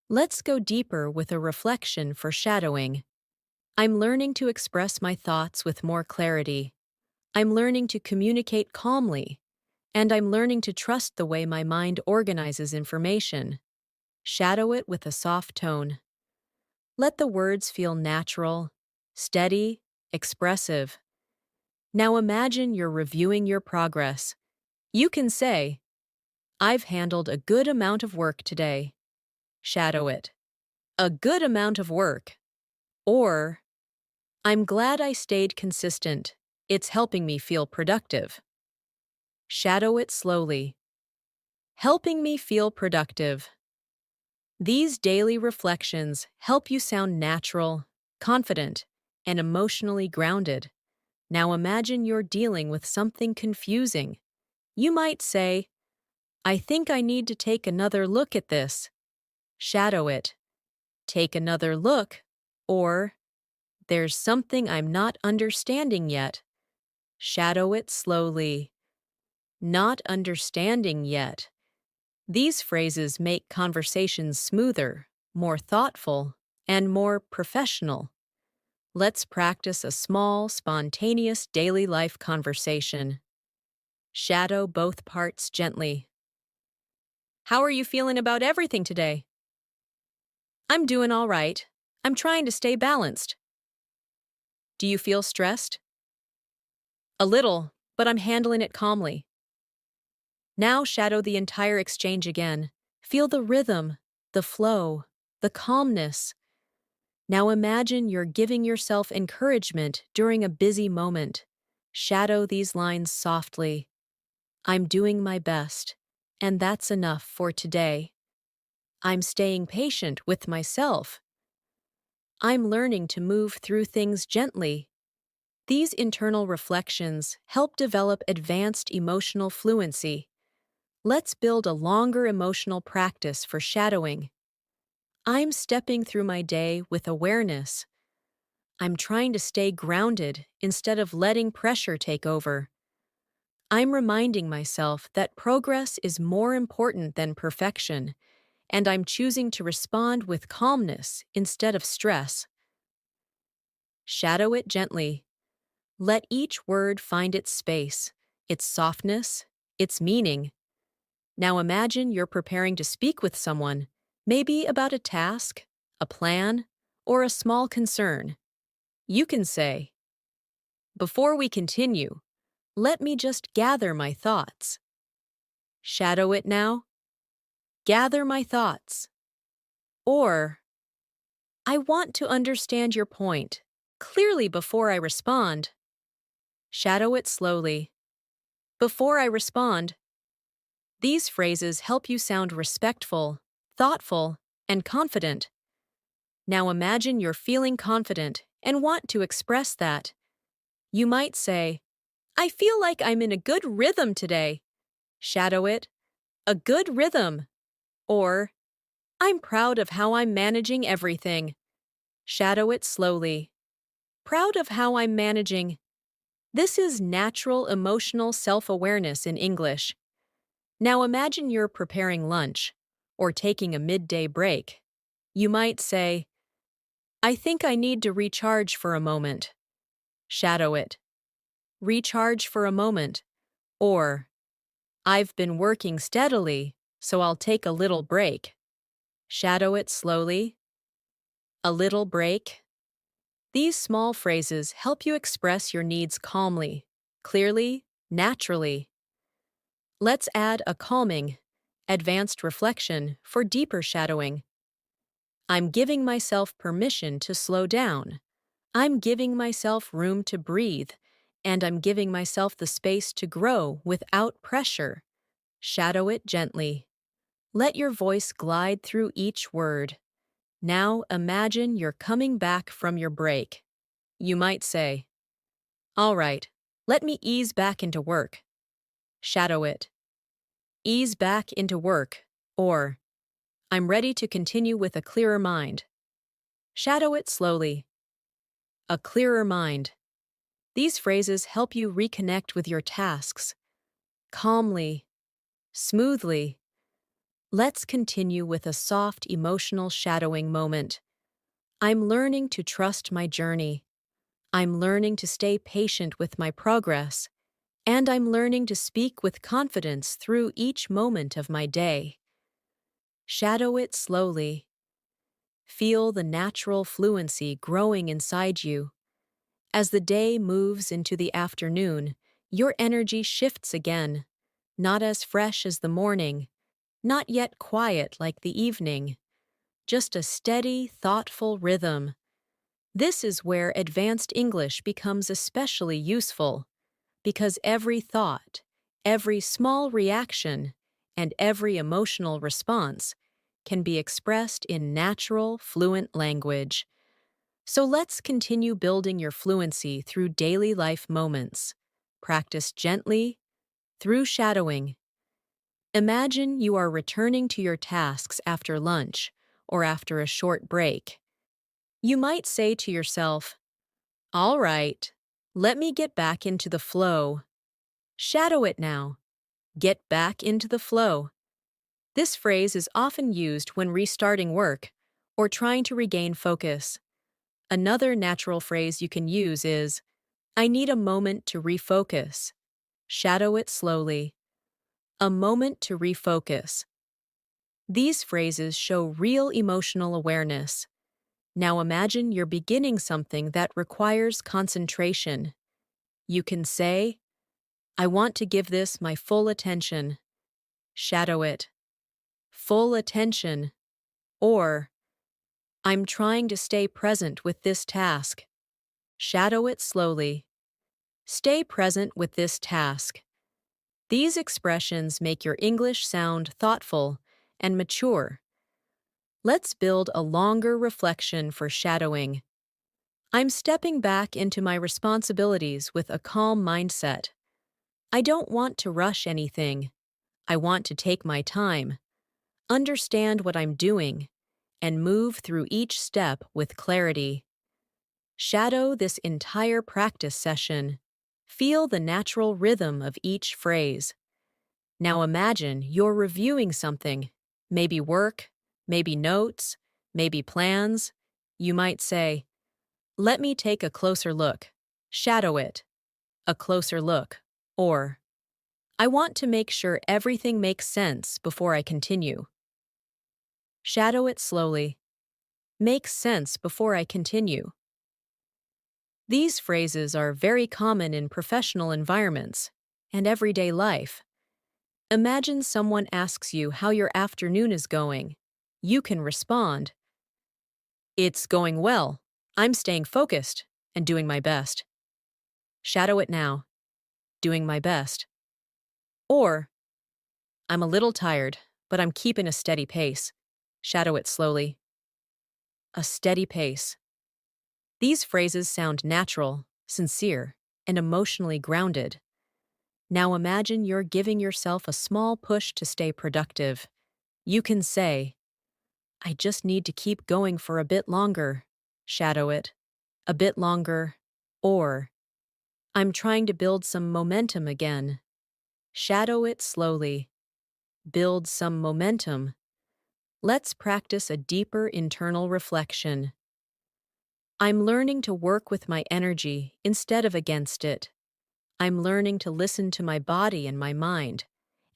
Let's go deeper with a reflection for shadowing. I'm learning to express my thoughts with more clarity. I'm learning to communicate calmly. And I'm learning to trust the way my mind organizes information. Shadow it with a soft tone. Let the words feel natural, steady, expressive. Now imagine you're reviewing your progress. You can say, "I've handled a good amount of work today." Shadow it. A good amount of work. Or, "I'm glad I stayed consistent. It's helping me feel productive." Shadow it slowly. Helping me feel productive. These daily reflections help you sound natural, confident, and emotionally grounded. Now imagine you're dealing with something confusing. You might say, "I think I need to take another look at this." Shadow it. Take another look. Or, "There's something I'm not understanding yet." Shadow it slowly. Not understanding yet. These phrases make conversations smoother, more thoughtful, and more professional. Let's practice a small, spontaneous daily life conversation. Shadow both parts gently. "How are you feeling about everything today?" "I'm doing all right. I'm trying to stay balanced." "Do you feel stressed?" "A little, but I'm handling it calmly." Now shadow the entire exchange again. Feel the rhythm, the flow, the calmness. Now imagine you're giving yourself encouragement during a busy moment. Shadow these lines softly. "I'm doing my best, and that's enough for today." "I'm staying patient with myself." "I'm learning to move through things gently." These internal reflections help develop advanced emotional fluency. Let's build a longer emotional practice for shadowing. I'm stepping through my day with awareness. I'm trying to stay grounded instead of letting pressure take over. I'm reminding myself that progress is more important than perfection, and I'm choosing to respond with calmness instead of stress. Shadow it gently. Let each word find its space, its softness, its meaning. Now imagine you're preparing to speak with someone, maybe about a task, a plan, or a small concern. You can say, "Before we continue, let me just gather my thoughts." Shadow it now. Gather my thoughts. Or, "I want to understand your point clearly before I respond." Shadow it slowly. Before I respond. These phrases help you sound respectful, thoughtful, and confident. Now imagine you're feeling confident and want to express that. You might say, "I feel like I'm in a good rhythm today." Shadow it. A good rhythm. Or, "I'm proud of how I'm managing everything." Shadow it slowly. Proud of how I'm managing. This is natural emotional self-awareness in English. Now imagine you're preparing lunch or taking a midday break. You might say, "I think I need to recharge for a moment." Shadow it. Recharge for a moment. Or, "I've been working steadily." so I'll take a little break. Shadow it slowly. A little break. These small phrases help you express your needs calmly, clearly, naturally. Let's add a calming, advanced reflection for deeper shadowing. I'm giving myself permission to slow down. I'm giving myself room to breathe, and I'm giving myself the space to grow without pressure. Shadow it gently. Let your voice glide through each word. Now imagine you're coming back from your break. You might say, "All right, let me ease back into work." Shadow it. Ease back into work, or I'm ready to continue with a clearer mind. Shadow it slowly. A clearer mind. These phrases help you reconnect with your tasks. Calmly, smoothly. Let's continue with a soft emotional shadowing moment. I'm learning to trust my journey. I'm learning to stay patient with my progress. And I'm learning to speak with confidence through each moment of my day. Shadow it slowly. Feel the natural fluency growing inside you. As the day moves into the afternoon, your energy shifts again, not as fresh as the morning, not yet quiet like the evening, just a steady, thoughtful rhythm. This is where advanced English becomes especially useful, because every thought, every small reaction, and every emotional response can be expressed in natural, fluent language. So let's continue building your fluency through daily life moments. Practice gently, through shadowing. Imagine you are returning to your tasks after lunch or after a short break. You might say to yourself, "All right, let me get back into the flow." Shadow it now. Get back into the flow. This phrase is often used when restarting work or trying to regain focus. Another natural phrase you can use is, "I need a moment to refocus." Shadow it slowly. A moment to refocus. These phrases show real emotional awareness. Now imagine you're beginning something that requires concentration. You can say, "I want to give this my full attention." Shadow it. Full attention. Or, "I'm trying to stay present with this task." Shadow it slowly. Stay present with this task. These expressions make your English sound thoughtful and mature. Let's build a longer reflection for shadowing. I'm stepping back into my responsibilities with a calm mindset. I don't want to rush anything. I want to take my time, understand what I'm doing, and move through each step with clarity. Shadow this entire practice session. Feel the natural rhythm of each phrase. Now imagine you're reviewing something, maybe work, maybe notes, maybe plans. You might say, "Let me take a closer look." Shadow it. A closer look. Or, "I want to make sure everything makes sense before I continue." Shadow it slowly. Makes sense before I continue. These phrases are very common in professional environments and everyday life. Imagine someone asks you how your afternoon is going. You can respond, "It's going well. I'm staying focused and doing my best." Shadow it now. Doing my best. Or, "I'm a little tired, but I'm keeping a steady pace." Shadow it slowly. A steady pace. These phrases sound natural, sincere, and emotionally grounded. Now imagine you're giving yourself a small push to stay productive. You can say, "I just need to keep going for a bit longer." Shadow it. A bit longer. Or, "I'm trying to build some momentum again." Shadow it slowly. Build some momentum. Let's practice a deeper internal reflection. I'm learning to work with my energy instead of against it. I'm learning to listen to my body and my mind,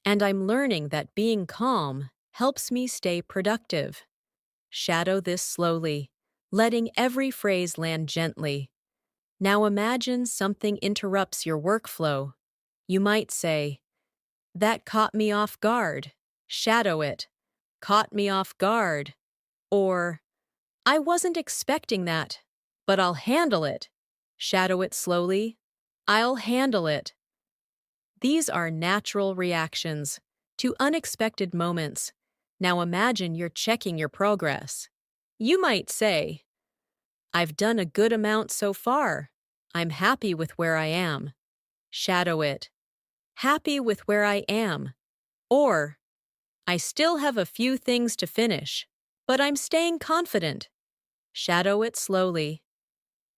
And I'm learning that being calm helps me stay productive. Shadow this slowly, letting every phrase land gently. Now imagine something interrupts your workflow. You might say, "That caught me off guard." Shadow it. "Caught me off guard." Or, "I wasn't expecting that, but I'll handle it." Shadow it slowly. "I'll handle it." These are natural reactions to unexpected moments. Now imagine you're checking your progress. You might say, "I've done a good amount so far. I'm happy with where I am." Shadow it. "Happy with where I am." Or, "I still have a few things to finish, but I'm staying confident." Shadow it slowly.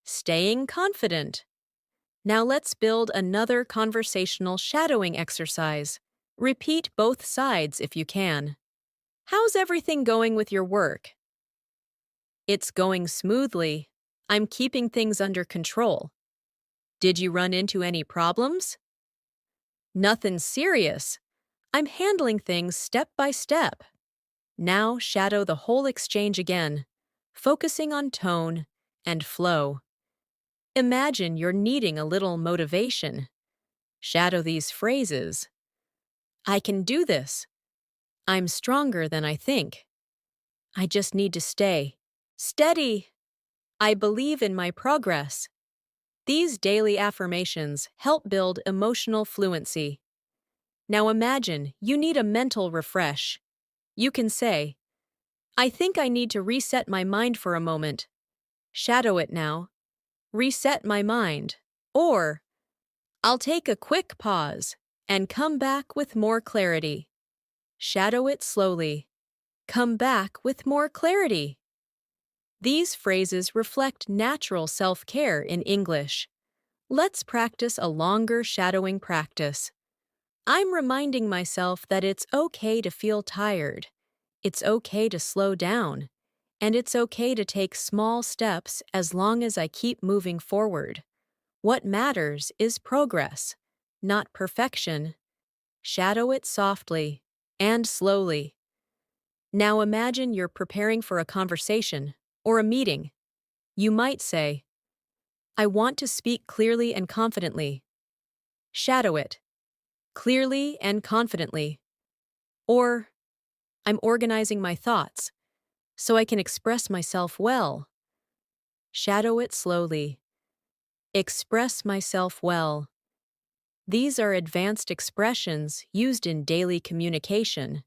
Staying confident. Now let's build another conversational shadowing exercise. Repeat both sides if you can. "How's everything going with your work?" "It's going smoothly. I'm keeping things under control." "Did you run into any problems?" "Nothing serious. I'm handling things step by step." Now shadow the whole exchange again, focusing on tone and flow. Imagine you're needing a little motivation. Shadow these phrases. "I can do this." "I'm stronger than I think." "I just need to stay steady." "I believe in my progress." These daily affirmations help build emotional fluency. Now imagine you need a mental refresh. You can say, "I think I need to reset my mind for a moment." Shadow it now. "Reset my mind." Or, "I'll take a quick pause and come back with more clarity." Shadow it slowly. "Come back with more clarity." These phrases reflect natural self-care in English. Let's practice a longer shadowing practice. I'm reminding myself that it's okay to feel tired. It's okay to slow down. And it's okay to take small steps as long as I keep moving forward. What matters is progress, not perfection. Shadow it softly and slowly. Now imagine you're preparing for a conversation or a meeting. You might say, "I want to speak clearly and confidently." Shadow it. Clearly and confidently. Or, "I'm organizing my thoughts so I can express myself well." Shadow it slowly. Express myself well. These are advanced expressions used in daily communication.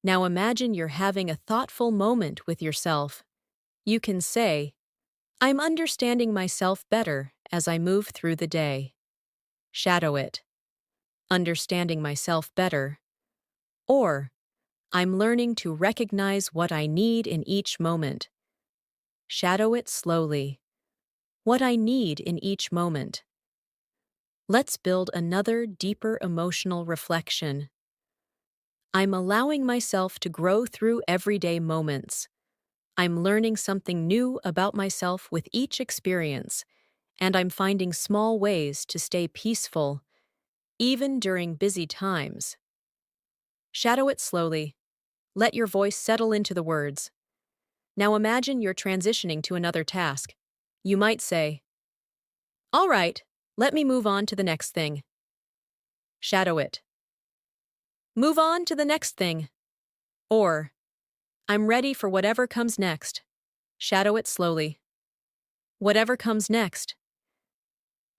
Now imagine you're having a thoughtful moment with yourself. You can say, "I'm understanding myself better as I move through the day." Shadow it. Understanding myself better. Or, "I'm learning to recognize what I need in each moment." Shadow it slowly. What I need in each moment. Let's build another deeper emotional reflection. I'm allowing myself to grow through everyday moments. I'm learning something new about myself with each experience, and I'm finding small ways to stay peaceful, even during busy times. Shadow it slowly. Let your voice settle into the words. Now imagine you're transitioning to another task. You might say, "All right, let me move on to the next thing." Shadow it. Move on to the next thing. Or, "I'm ready for whatever comes next." Shadow it slowly. Whatever comes next.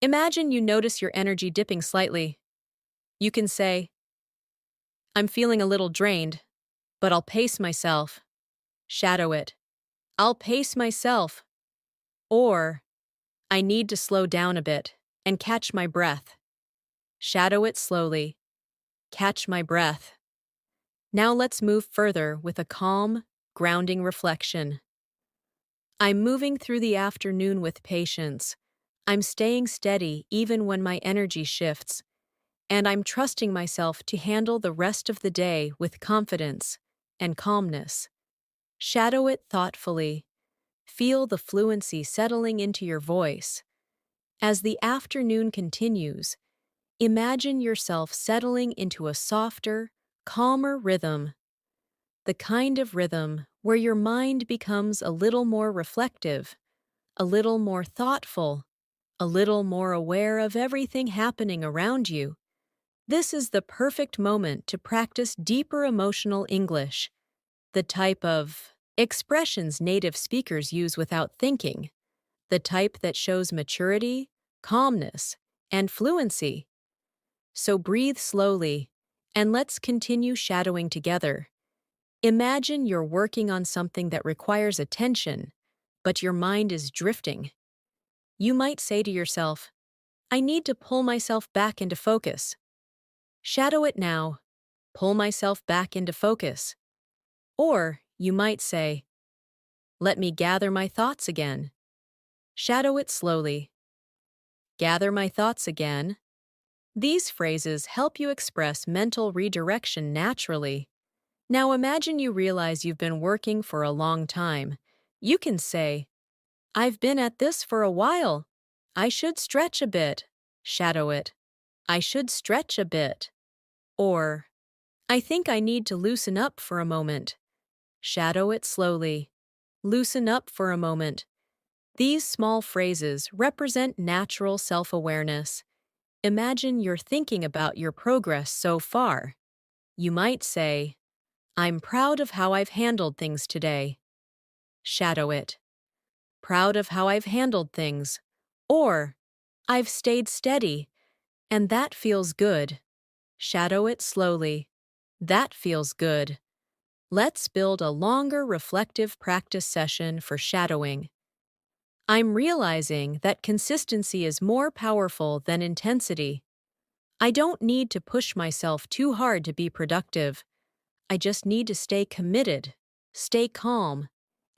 Imagine you notice your energy dipping slightly. You can say, "I'm feeling a little drained, but I'll pace myself." Shadow it. "I'll pace myself." Or, "I need to slow down a bit and catch my breath." Shadow it slowly. Catch my breath. Now let's move further with a calm, grounding reflection. I'm moving through the afternoon with patience. I'm staying steady even when my energy shifts. And I'm trusting myself to handle the rest of the day with confidence and calmness. Shadow it thoughtfully. Feel the fluency settling into your voice. As the afternoon continues, Imagine yourself settling into a softer, calmer rhythm, the kind of rhythm where your mind becomes a little more reflective, a little more thoughtful, a little more aware of everything happening around you. This is the perfect moment to practice deeper emotional English, the type of expressions native speakers use without thinking, the type that shows maturity, calmness, and fluency. So breathe slowly, and let's continue shadowing together. Imagine you're working on something that requires attention, but your mind is drifting. You might say to yourself, I need to pull myself back into focus. Shadow it now. Pull myself back into focus. Or you might say, let me gather my thoughts again. Shadow it slowly. Gather my thoughts again. These phrases help you express mental redirection naturally. Now imagine you realize you've been working for a long time. You can say, I've been at this for a while. I should stretch a bit. Shadow it. I should stretch a bit. Or, I think I need to loosen up for a moment. Shadow it slowly. Loosen up for a moment. These small phrases represent natural self-awareness. Imagine you're thinking about your progress so far. You might say, I'm proud of how I've handled things today. Shadow it. Proud of how I've handled things. Or, I've stayed steady, and that feels good. Shadow it slowly. That feels good. Let's build a longer reflective practice session for shadowing. I'm realizing that consistency is more powerful than intensity. I don't need to push myself too hard to be productive. I just need to stay committed, stay calm,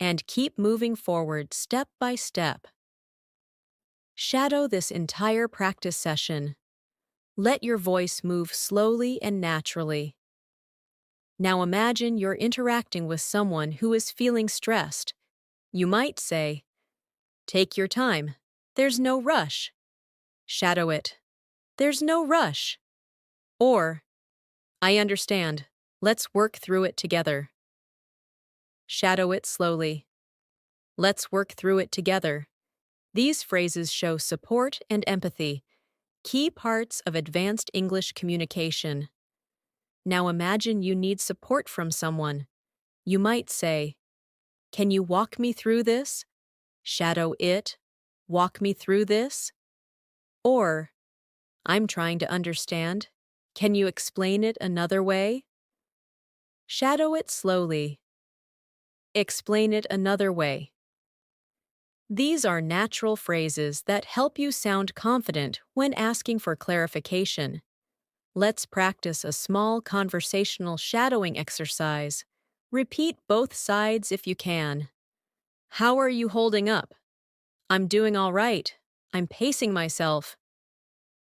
and keep moving forward step by step. Shadow this entire practice session. Let your voice move slowly and naturally. Now imagine you're interacting with someone who is feeling stressed. You might say, take your time. There's no rush. Shadow it. There's no rush. Or, I understand. Let's work through it together. Shadow it slowly. Let's work through it together. These phrases show support and empathy, key parts of advanced English communication. Now imagine you need support from someone. You might say, can you walk me through this? Shadow it. Walk me through this. Or, I'm trying to understand. Can you explain it another way? Shadow it slowly. Explain it another way. These are natural phrases that help you sound confident when asking for clarification. Let's practice a small conversational shadowing exercise. Repeat both sides if you can. How are you holding up? I'm doing all right. I'm pacing myself.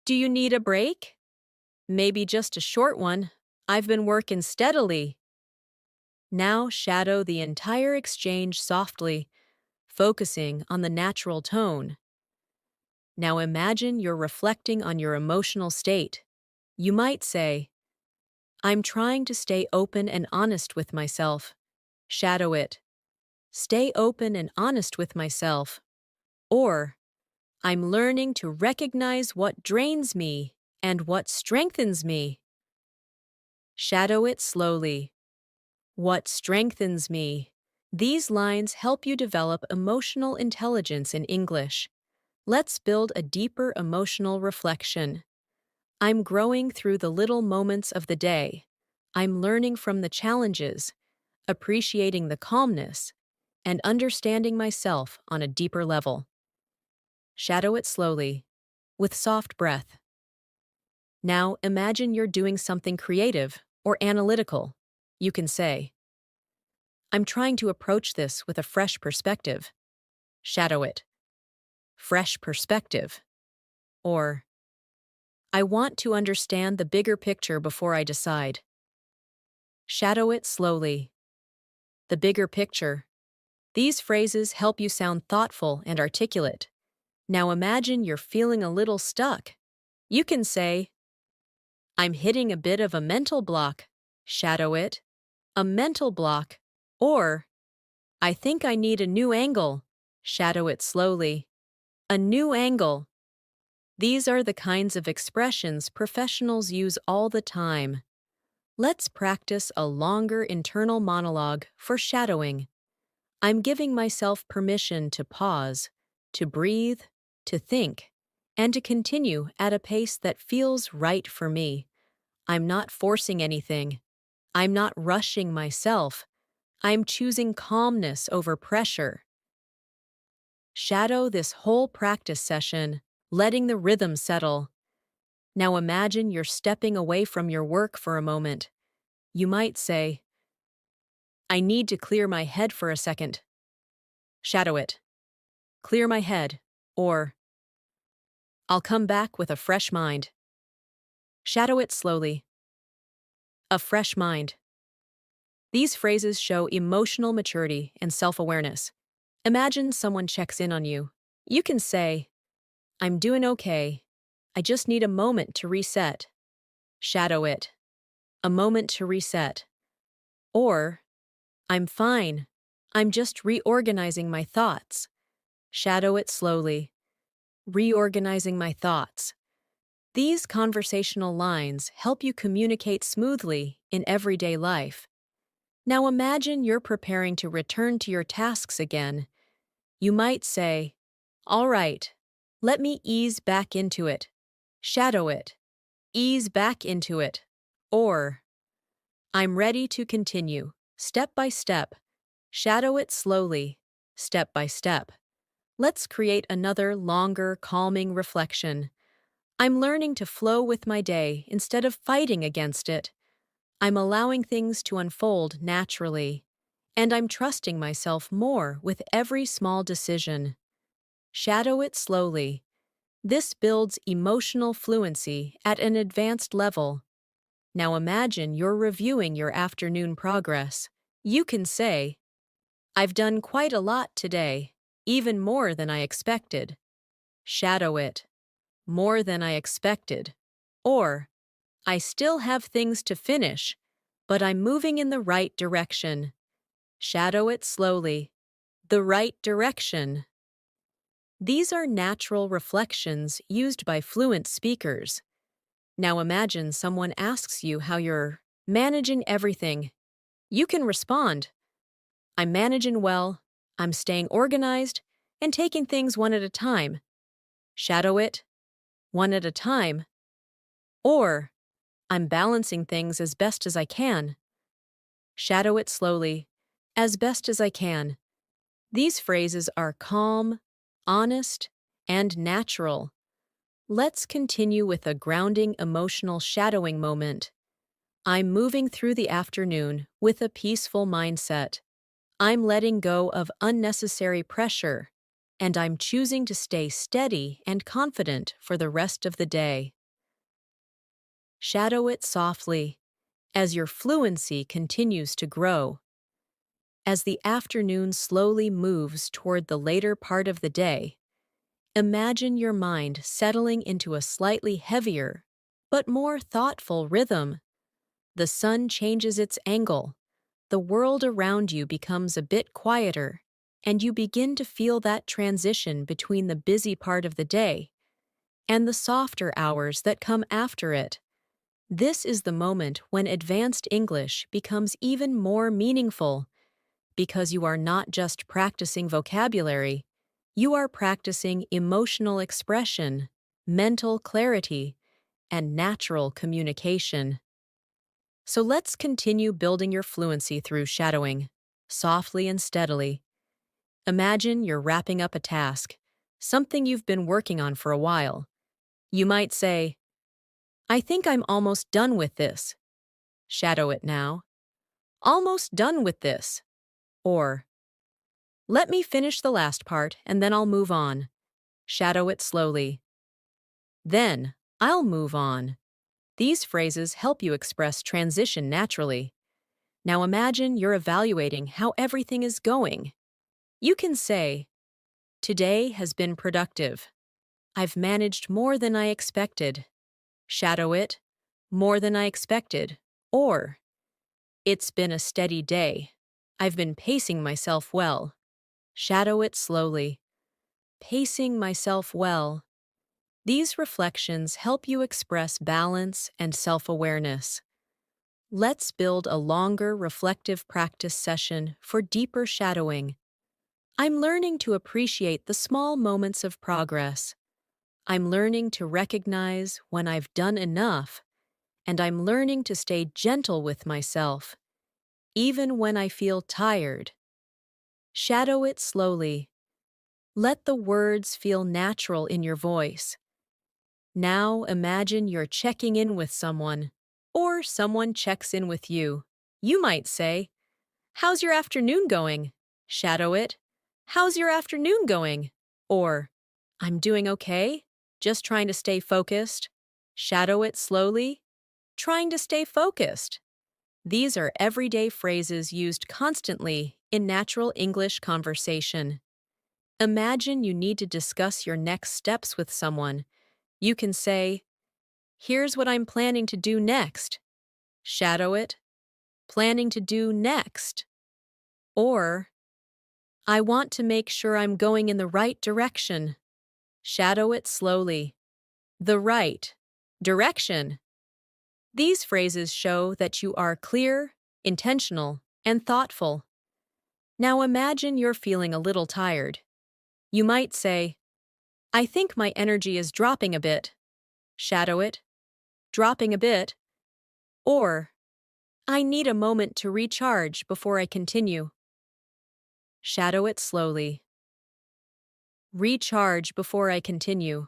Do you need a break? Maybe just a short one. I've been working steadily. Now shadow the entire exchange softly, focusing on the natural tone. Now imagine you're reflecting on your emotional state. You might say, I'm trying to stay open and honest with myself. Shadow it. Stay open and honest with myself. Or, I'm learning to recognize what drains me and what strengthens me. Shadow it slowly. What strengthens me? These lines help you develop emotional intelligence in English. Let's build a deeper emotional reflection. I'm growing through the little moments of the day. I'm learning from the challenges, appreciating the calmness, and understanding myself on a deeper level. Shadow it slowly, with soft breath. Now imagine you're doing something creative or analytical. You can say, I'm trying to approach this with a fresh perspective. Shadow it. Fresh perspective. Or, I want to understand the bigger picture before I decide. Shadow it slowly. The bigger picture. These phrases help you sound thoughtful and articulate. Now imagine you're feeling a little stuck. You can say, I'm hitting a bit of a mental block. Shadow it. A mental block. Or, I think I need a new angle. Shadow it slowly. A new angle. These are the kinds of expressions professionals use all the time. Let's practice a longer internal monologue for shadowing. I'm giving myself permission to pause, to breathe, to think, and to continue at a pace that feels right for me. I'm not forcing anything. I'm not rushing myself. I'm choosing calmness over pressure. Shadow this whole practice session, letting the rhythm settle. Now imagine you're stepping away from your work for a moment. You might say, I need to clear my head for a second. Shadow it. Clear my head. Or, I'll come back with a fresh mind. Shadow it slowly. A fresh mind. These phrases show emotional maturity and self-awareness. Imagine someone checks in on you. You can say, I'm doing okay. I just need a moment to reset. Shadow it. A moment to reset. Or, I'm fine. I'm just reorganizing my thoughts. Shadow it slowly. Reorganizing my thoughts. These conversational lines help you communicate smoothly in everyday life. Now imagine you're preparing to return to your tasks again. You might say, all right, let me ease back into it. Shadow it. Ease back into it. Or, I'm ready to continue, step by step. Shadow it slowly, step by step. Let's create another longer, calming reflection. I'm learning to flow with my day instead of fighting against it. I'm allowing things to unfold naturally. And I'm trusting myself more with every small decision. Shadow it slowly. This builds emotional fluency at an advanced level. Now imagine you're reviewing your afternoon progress. You can say, I've done quite a lot today, even more than I expected. Shadow it. More than I expected. Or, I still have things to finish, but I'm moving in the right direction. Shadow it slowly. The right direction. These are natural reflections used by fluent speakers. Now imagine someone asks you how you're managing everything. You can respond, I'm managing well, I'm staying organized, and taking things one at a time. Shadow it. One at a time. Or, I'm balancing things as best as I can. Shadow it slowly. As best as I can. These phrases are calm, honest, and natural. Let's continue with a grounding emotional shadowing moment. I'm moving through the afternoon with a peaceful mindset. I'm letting go of unnecessary pressure, and I'm choosing to stay steady and confident for the rest of the day. Shadow it softly as your fluency continues to grow. As the afternoon slowly moves toward the later part of the day, imagine your mind settling into a slightly heavier, but more thoughtful rhythm. The sun changes its angle, the world around you becomes a bit quieter, and you begin to feel that transition between the busy part of the day and the softer hours that come after it. This is the moment when advanced English becomes even more meaningful, because you are not just practicing vocabulary, you are practicing emotional expression, mental clarity, and natural communication. So let's continue building your fluency through shadowing, softly and steadily. Imagine you're wrapping up a task, something you've been working on for a while. You might say, I think I'm almost done with this. Shadow it now. Almost done with this. Or, let me finish the last part and then I'll move on. Shadow it slowly. Then, I'll move on. These phrases help you express transition naturally. Now imagine you're evaluating how everything is going. You can say, today has been productive. I've managed more than I expected. Shadow it. more than I expected. Or, it's been a steady day. I've been pacing myself well. Shadow it slowly. Pacing myself well. These reflections help you express balance and self-awareness. Let's build a longer reflective practice session for deeper shadowing. I'm learning to appreciate the small moments of progress. I'm learning to recognize when I've done enough, and I'm learning to stay gentle with myself, even when I feel tired. Shadow it slowly. Let the words feel natural in your voice. Now imagine you're checking in with someone, or someone checks in with you. You might say, "How's your afternoon going?" Shadow it. "How's your afternoon going?" Or, "I'm doing okay, just trying to stay focused." Shadow it slowly. Trying to stay focused. These are everyday phrases used constantly in natural English conversation. Imagine you need to discuss your next steps with someone. You can say, "Here's what I'm planning to do next." Shadow it. Planning to do next. Or, "I want to make sure I'm going in the right direction." Shadow it slowly. The right direction. These phrases show that you are clear, intentional, and thoughtful. Now imagine you're feeling a little tired. You might say, "I think my energy is dropping a bit." Shadow it. Dropping a bit. Or, "I need a moment to recharge before I continue." Shadow it slowly. Recharge before I continue.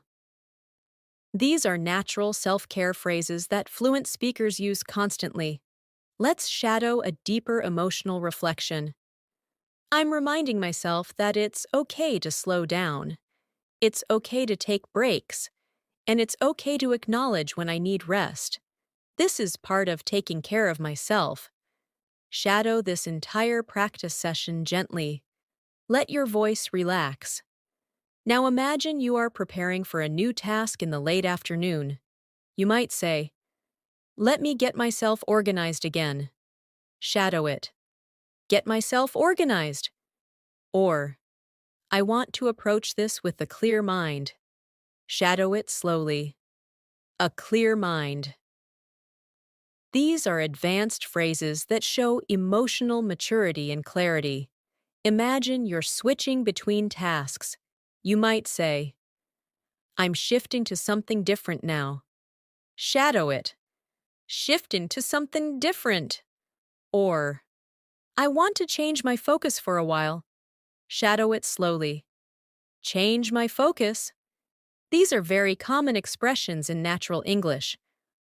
These are natural self-care phrases that fluent speakers use constantly. Let's shadow a deeper emotional reflection. I'm reminding myself that it's okay to slow down. It's okay to take breaks. And it's okay to acknowledge when I need rest. This is part of taking care of myself. Shadow this entire practice session gently. Let your voice relax. Now imagine you are preparing for a new task in the late afternoon. You might say, "Let me get myself organized again." Shadow it. Get myself organized. Or, "I want to approach this with a clear mind." Shadow it slowly. A clear mind. These are advanced phrases that show emotional maturity and clarity. Imagine you're switching between tasks. You might say, "I'm shifting to something different now." Shadow it. Shifting to something different. Or, "I want to change my focus for a while." Shadow it slowly. Change my focus. These are very common expressions in natural English.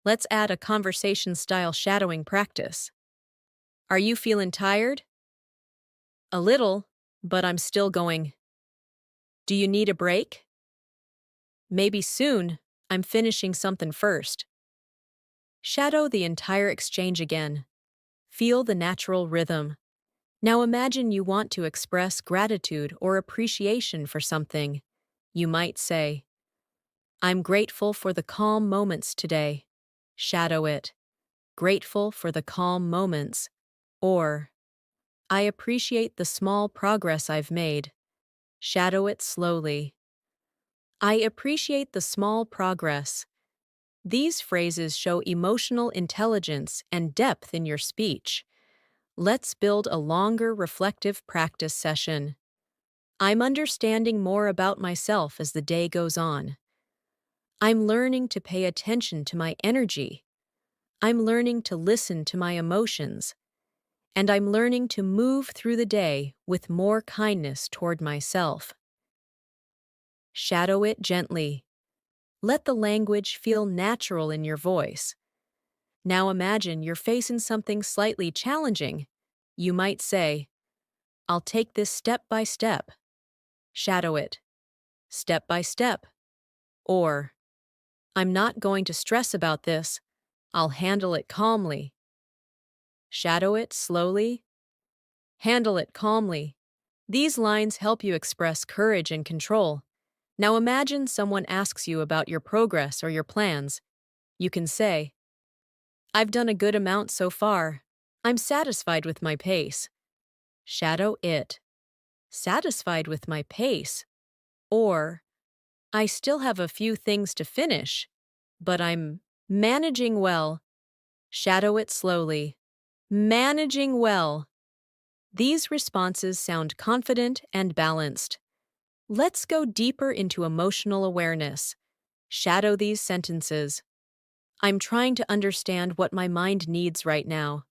Let's add a conversation-style shadowing practice. Are you feeling tired? A little, but I'm still going. Do you need a break? Maybe soon. I'm finishing something first. Shadow the entire exchange again. Feel the natural rhythm. Now imagine you want to express gratitude or appreciation for something. You might say, "I'm grateful for the calm moments today." Shadow it. Grateful for the calm moments. Or, "I appreciate the small progress I've made." Shadow it slowly. I appreciate the small progress. These phrases show emotional intelligence and depth in your speech. Let's build a longer reflective practice session. I'm understanding more about myself as the day goes on. I'm learning to pay attention to my energy. I'm learning to listen to my emotions. And I'm learning to move through the day with more kindness toward myself. Shadow it gently. Let the language feel natural in your voice. Now imagine you're facing something slightly challenging. You might say, "I'll take this step by step." Shadow it. Step by step. Or, "I'm not going to stress about this. I'll handle it calmly." Shadow it slowly. Handle it calmly. These lines help you express courage and control. Now imagine someone asks you about your progress or your plans. You can say, I've done a good amount so far. I'm satisfied with my pace. Shadow it. Satisfied with my pace. Or, I still have a few things to finish, but I'm managing well. Shadow it slowly. Managing well. These responses sound confident and balanced. Let's go deeper into emotional awareness. Shadow these sentences. I'm trying to understand what my mind needs right now.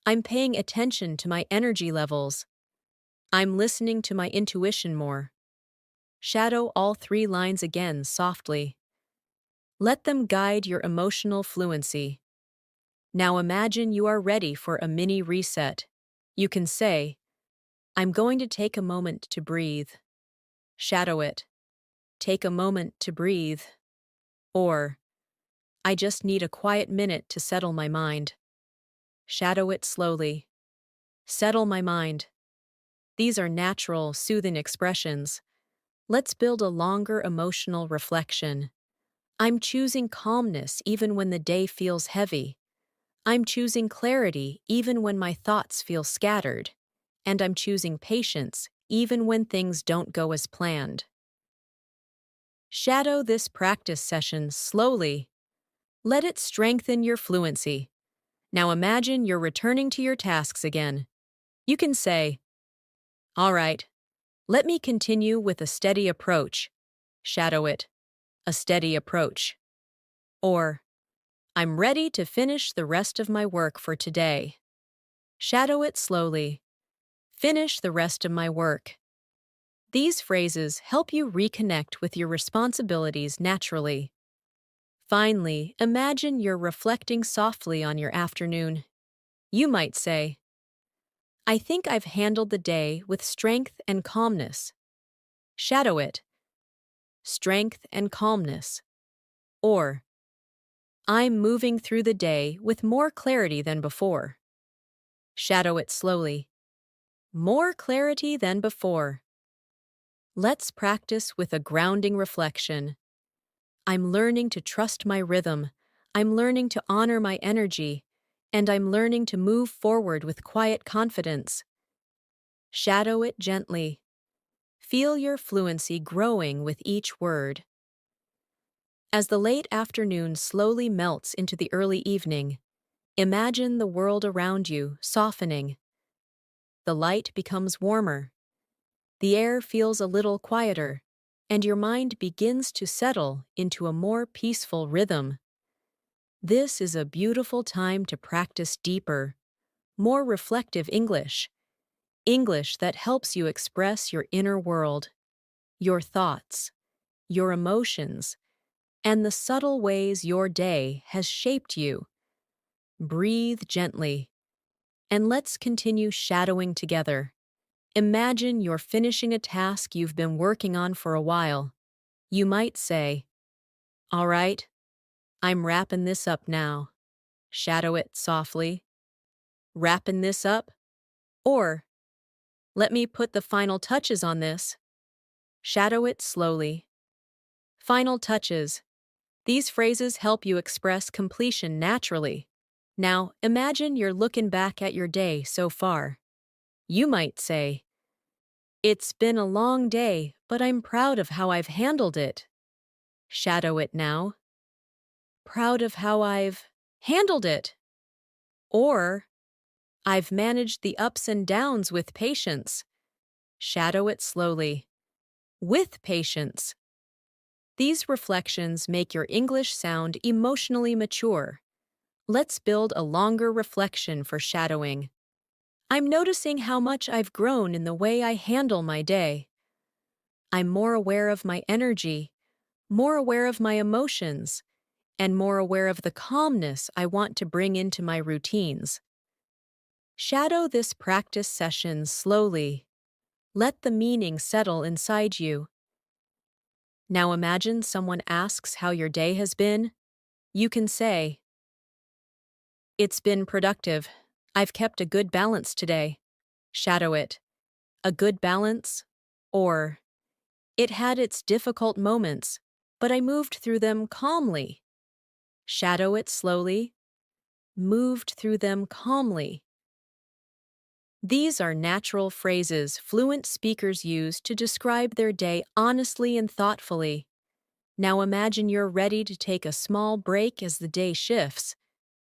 I'm paying attention to my energy levels. I'm listening to my intuition more. Shadow all three lines again softly. Let them guide your emotional fluency. Now imagine you are ready for a mini reset. You can say, I'm going to take a moment to breathe. Shadow it. Take a moment to breathe. Or, I just need a quiet minute to settle my mind. Shadow it slowly. Settle my mind. These are natural, soothing expressions. Let's build a longer emotional reflection. I'm choosing calmness even when the day feels heavy. I'm choosing clarity even when my thoughts feel scattered. And I'm choosing patience even when things don't go as planned. Shadow this practice session slowly. Let it strengthen your fluency. Now imagine you're returning to your tasks again. You can say, all right, let me continue with a steady approach. Shadow it. A steady approach. Or, I'm ready to finish the rest of my work for today. Shadow it slowly. Finish the rest of my work. These phrases help you reconnect with your responsibilities naturally. Finally, imagine you're reflecting softly on your afternoon. You might say, I think I've handled the day with strength and calmness. Shadow it. Strength and calmness. Or, I'm moving through the day with more clarity than before. Shadow it slowly. More clarity than before. Let's practice with a grounding reflection. I'm learning to trust my rhythm. I'm learning to honor my energy. And I'm learning to move forward with quiet confidence. Shadow it gently. Feel your fluency growing with each word. As the late afternoon slowly melts into the early evening, imagine the world around you softening. The light becomes warmer. The air feels a little quieter, and your mind begins to settle into a more peaceful rhythm. This is a beautiful time to practice deeper, more reflective English. English that helps you express your inner world, your thoughts, your emotions, and the subtle ways your day has shaped you. Breathe gently, and let's continue shadowing together. Imagine you're finishing a task you've been working on for a while. You might say, all right, I'm wrapping this up now. Shadow it softly. Wrapping this up? Or, let me put the final touches on this. Shadow it slowly. Final touches. These phrases help you express completion naturally. Now, imagine you're looking back at your day so far. You might say, it's been a long day, but I'm proud of how I've handled it. Shadow it now. Proud of how I've handled it. Or, I've managed the ups and downs with patience. Shadow it slowly. With patience. These reflections make your English sound emotionally mature. Let's build a longer reflection for shadowing. I'm noticing how much I've grown in the way I handle my day. I'm more aware of my energy, more aware of my emotions, and more aware of the calmness I want to bring into my routines. Shadow this practice session slowly. Let the meaning settle inside you. Now imagine someone asks how your day has been. You can say, it's been productive. I've kept a good balance today. Shadow it. A good balance? Or, it had its difficult moments, but I moved through them calmly. Shadow it slowly. moved through them calmly. These are natural phrases fluent speakers use to describe their day honestly and thoughtfully. Now imagine you're ready to take a small break as the day shifts.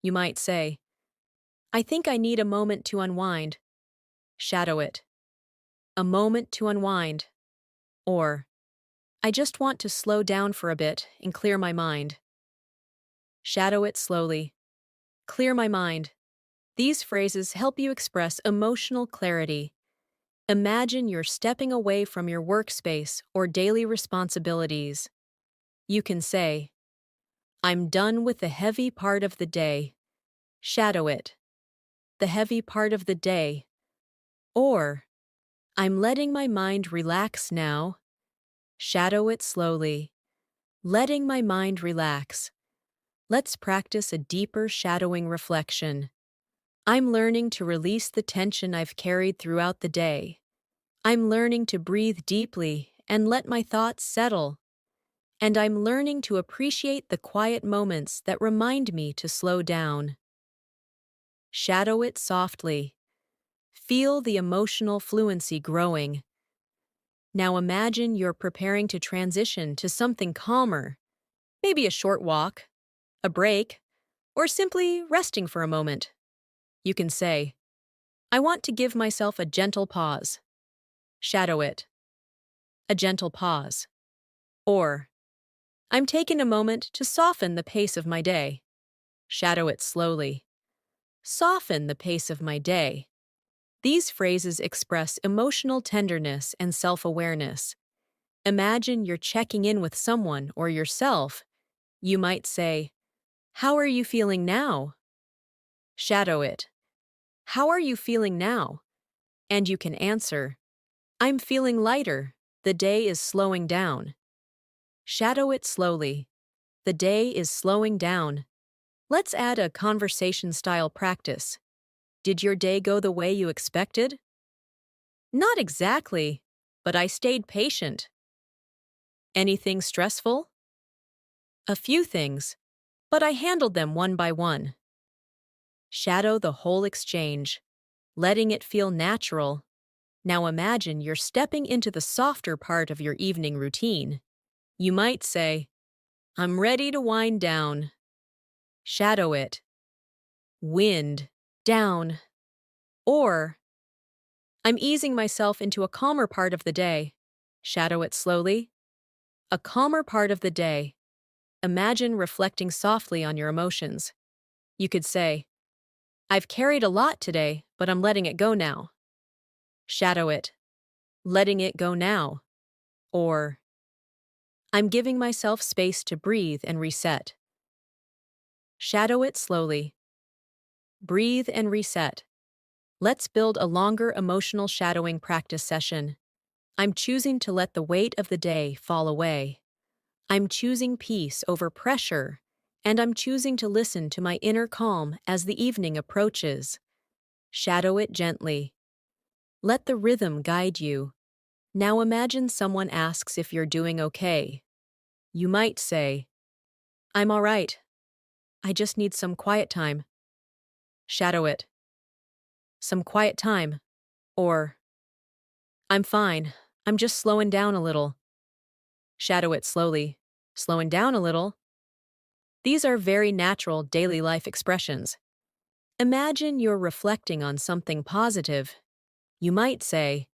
You might say, I think I need a moment to unwind. Shadow it. A moment to unwind. Or, I just want to slow down for a bit and clear my mind. Shadow it slowly. Clear my mind. These phrases help you express emotional clarity. Imagine you're stepping away from your workspace or daily responsibilities. You can say, I'm done with the heavy part of the day. Shadow it. The heavy part of the day. Or, I'm letting my mind relax now. Shadow it slowly. Letting my mind relax. Let's practice a deeper shadowing reflection. I'm learning to release the tension I've carried throughout the day. I'm learning to breathe deeply and let my thoughts settle. And I'm learning to appreciate the quiet moments that remind me to slow down. Shadow it softly. Feel the emotional fluency growing. Now imagine you're preparing to transition to something calmer, maybe a short walk, a break, or simply resting for a moment. You can say, I want to give myself a gentle pause. Shadow it. A gentle pause. Or, I'm taking a moment to soften the pace of my day. Shadow it slowly. Soften the pace of my day. These phrases express emotional tenderness and self-awareness. Imagine you're checking in with someone or yourself. You might say, How are you feeling now? Shadow it. How are you feeling now? And you can answer, I'm feeling lighter. The day is slowing down. Shadow it slowly. The day is slowing down. Let's add a conversation-style practice. Did your day go the way you expected? Not exactly, but I stayed patient. Anything stressful? A few things, but I handled them one by one. Shadow the whole exchange, letting it feel natural. Now imagine you're stepping into the softer part of your evening routine. You might say, I'm ready to wind down. Shadow it. Wind down. Or, I'm easing myself into a calmer part of the day. Shadow it slowly. A calmer part of the day. Imagine reflecting softly on your emotions. You could say, I've carried a lot today, but I'm letting it go now. Shadow it. Letting it go now. Or, I'm giving myself space to breathe and reset. Shadow it slowly. Breathe and reset. Let's build a longer emotional shadowing practice session. I'm choosing to let the weight of the day fall away. I'm choosing peace over pressure, and I'm choosing to listen to my inner calm as the evening approaches. Shadow it gently. Let the rhythm guide you. Now imagine someone asks if you're doing okay. You might say, I'm all right. I just need some quiet time. Shadow it. Some quiet time. Or, I'm fine. I'm just slowing down a little. Shadow it slowly. Slowing down a little. These are very natural daily life expressions. Imagine you're reflecting on something positive. You might say,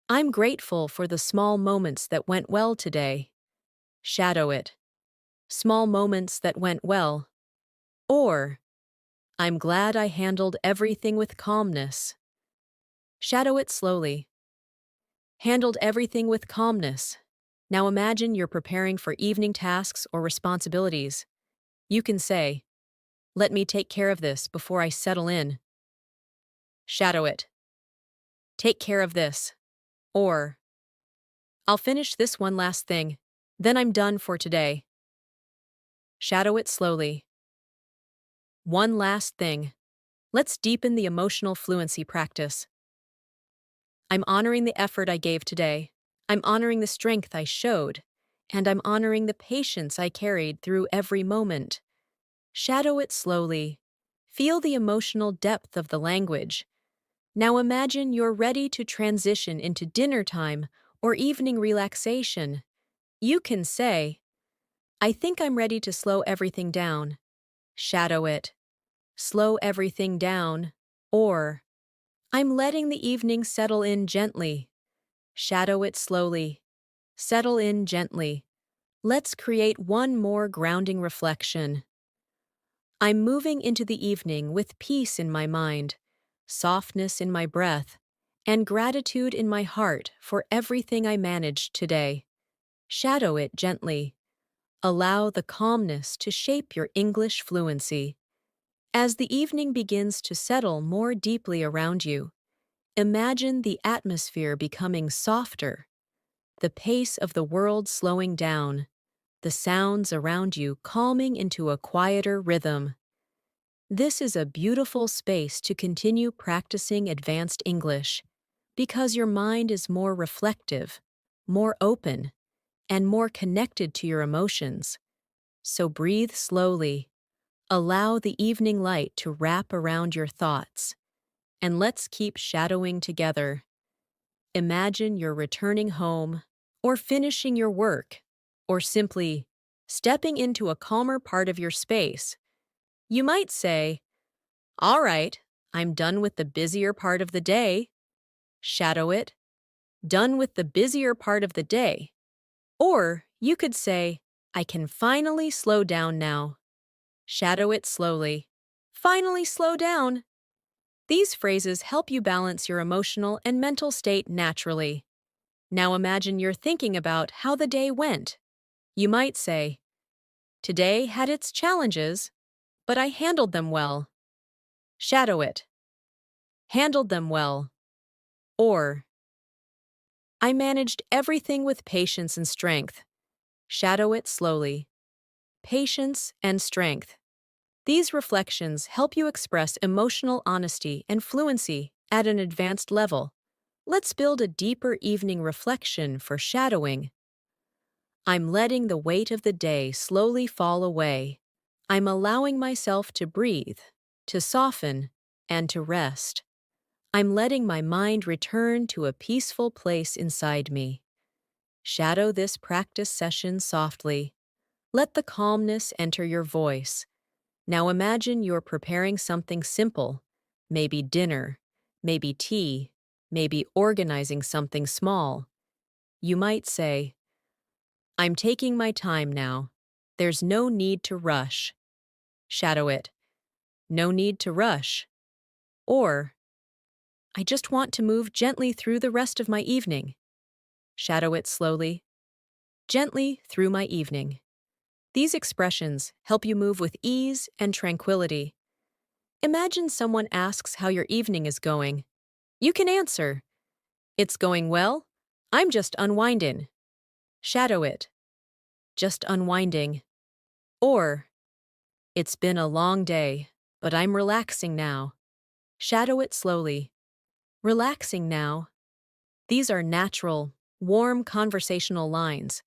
I'm grateful for the small moments that went well today. Shadow it. Small moments that went well. Or, I'm glad I handled everything with calmness. Shadow it slowly. Handled everything with calmness. Now imagine you're preparing for evening tasks or responsibilities. You can say, let me take care of this before I settle in. Shadow it. Take care of this. Or, I'll finish this one last thing, then I'm done for today. Shadow it slowly. One last thing. Let's deepen the emotional fluency practice. I'm honoring the effort I gave today. I'm honoring the strength I showed. And I'm honoring the patience I carried through every moment. Shadow it slowly. Feel the emotional depth of the language. Now imagine you're ready to transition into dinner time or evening relaxation. You can say, I think I'm ready to slow everything down. Shadow it. Slow everything down. Or, I'm letting the evening settle in gently. Shadow it slowly. Settle in gently. Let's create one more grounding reflection. I'm moving into the evening with peace in my mind, softness in my breath, and gratitude in my heart for everything I managed today. Shadow it gently. Allow the calmness to shape your English fluency. As the evening begins to settle more deeply around you, imagine the atmosphere becoming softer, the pace of the world slowing down, the sounds around you calming into a quieter rhythm. This is a beautiful space to continue practicing advanced English because your mind is more reflective, more open, and more connected to your emotions. So breathe slowly, allow the evening light to wrap around your thoughts, and let's keep shadowing together. Imagine you're returning home, or finishing your work, or simply stepping into a calmer part of your space. You might say, all right, I'm done with the busier part of the day. Shadow it. Done with the busier part of the day. Or you could say, I can finally slow down now. Shadow it slowly. Finally slow down. These phrases help you balance your emotional and mental state naturally. Now imagine you're thinking about how the day went. You might say, today had its challenges, but I handled them well. Shadow it. Handled them well. Or, I managed everything with patience and strength. Shadow it slowly. Patience and strength. These reflections help you express emotional honesty and fluency at an advanced level. Let's build a deeper evening reflection for shadowing. I'm letting the weight of the day slowly fall away. I'm allowing myself to breathe, to soften, and to rest. I'm letting my mind return to a peaceful place inside me. Shadow this practice session softly. Let the calmness enter your voice. Now imagine you're preparing something simple, maybe dinner, maybe tea, maybe organizing something small. You might say, I'm taking my time now. There's no need to rush. Shadow it. No need to rush. Or, I just want to move gently through the rest of my evening. Shadow it slowly. Gently through my evening. These expressions help you move with ease and tranquility. Imagine someone asks how your evening is going. You can answer, it's going well. I'm just unwinding. Shadow it. Just unwinding. Or, it's been a long day, but I'm relaxing now. Shadow it slowly. Relaxing now. These are natural, warm conversational lines.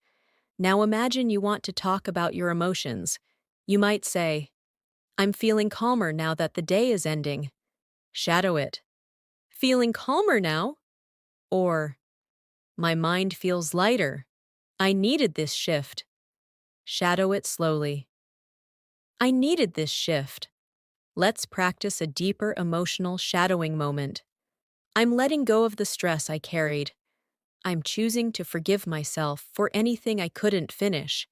Now imagine you want to talk about your emotions. You might say, I'm feeling calmer now that the day is ending. Shadow it. Feeling calmer now? Or, my mind feels lighter. I needed this shift. Shadow it slowly. I needed this shift. Let's practice a deeper emotional shadowing moment. I'm letting go of the stress I carried. I'm choosing to forgive myself for anything I couldn't finish.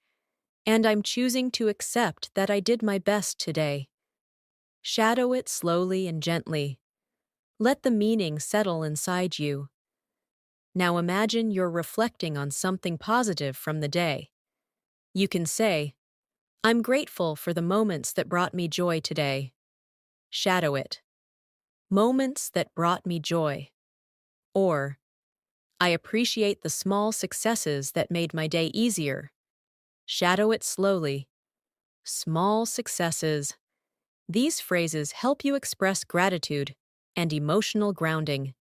And I'm choosing to accept that I did my best today. Shadow it slowly and gently. Let the meaning settle inside you. Now imagine you're reflecting on something positive from the day. You can say, I'm grateful for the moments that brought me joy today. Shadow it. Moments that brought me joy. Or, I appreciate the small successes that made my day easier. Shadow it slowly. Small successes. These phrases help you express gratitude and emotional grounding.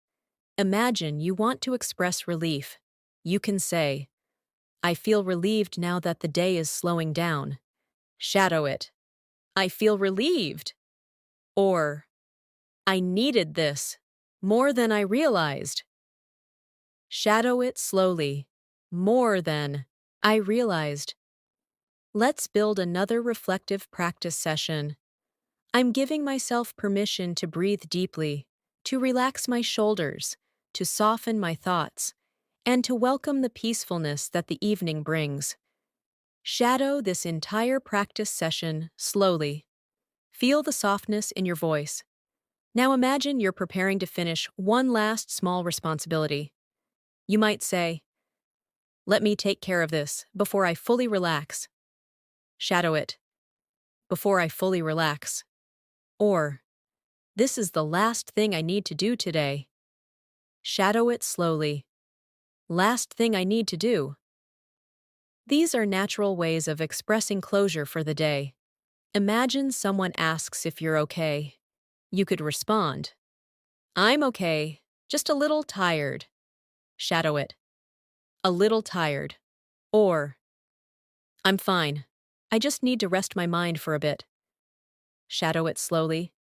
Imagine you want to express relief. You can say, I feel relieved now that the day is slowing down. Shadow it. I feel relieved. Or, I needed this more than I realized. Shadow it slowly, more than I realized. Let's build another reflective practice session. I'm giving myself permission to breathe deeply, to relax my shoulders, to soften my thoughts, and to welcome the peacefulness that the evening brings. Shadow this entire practice session slowly. Feel the softness in your voice. Now imagine you're preparing to finish one last small responsibility. You might say, "Let me take care of this before I fully relax." Shadow it. Before I fully relax. Or, this is the last thing I need to do today. Shadow it slowly. Last thing I need to do. These are natural ways of expressing closure for the day. Imagine someone asks if you're okay. You could respond, "I'm okay, just a little tired." Shadow it. A little tired. Or, "I'm fine. I just need to rest my mind for a bit." Shadow it slowly.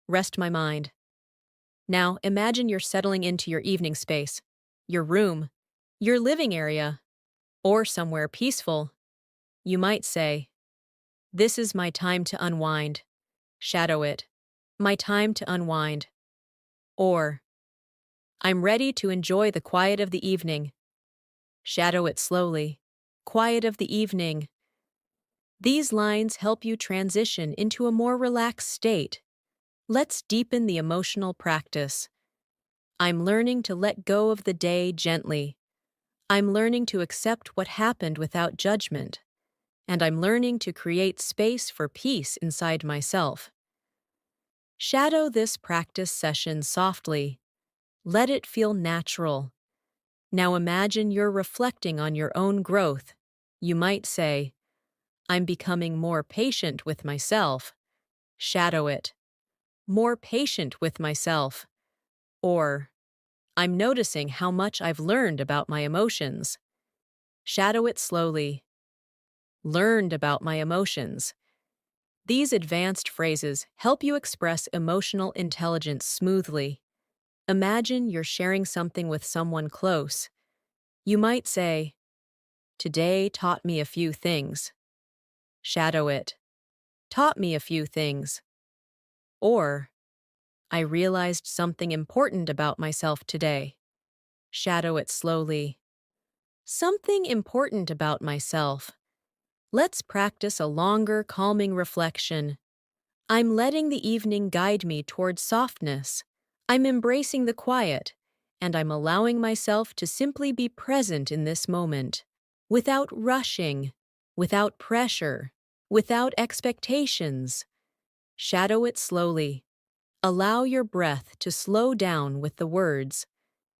Rest my mind. Now imagine you're settling into your evening space, your room, your living area, or somewhere peaceful. You might say, "This is my time to unwind." Shadow it. My time to unwind. Or, "I'm ready to enjoy the quiet of the evening." Shadow it slowly. Quiet of the evening. These lines help you transition into a more relaxed state. Let's deepen the emotional practice. I'm learning to let go of the day gently. I'm learning to accept what happened without judgment. And I'm learning to create space for peace inside myself. Shadow this practice session softly. Let it feel natural. Now imagine you're reflecting on your own growth. You might say, "I'm becoming more patient with myself." Shadow it. More patient with myself. Or, "I'm noticing how much I've learned about my emotions." Shadow it slowly. Learned about my emotions. These advanced phrases help you express emotional intelligence smoothly. Imagine you're sharing something with someone close. You might say, "Today taught me a few things." Shadow it. Taught me a few things. Or, "I realized something important about myself today." Shadow it slowly. Something important about myself. Let's practice a longer, calming reflection. I'm letting the evening guide me towards softness. I'm embracing the quiet, and I'm allowing myself to simply be present in this moment, without rushing, without pressure, without expectations. Shadow it slowly. Allow your breath to slow down with the words.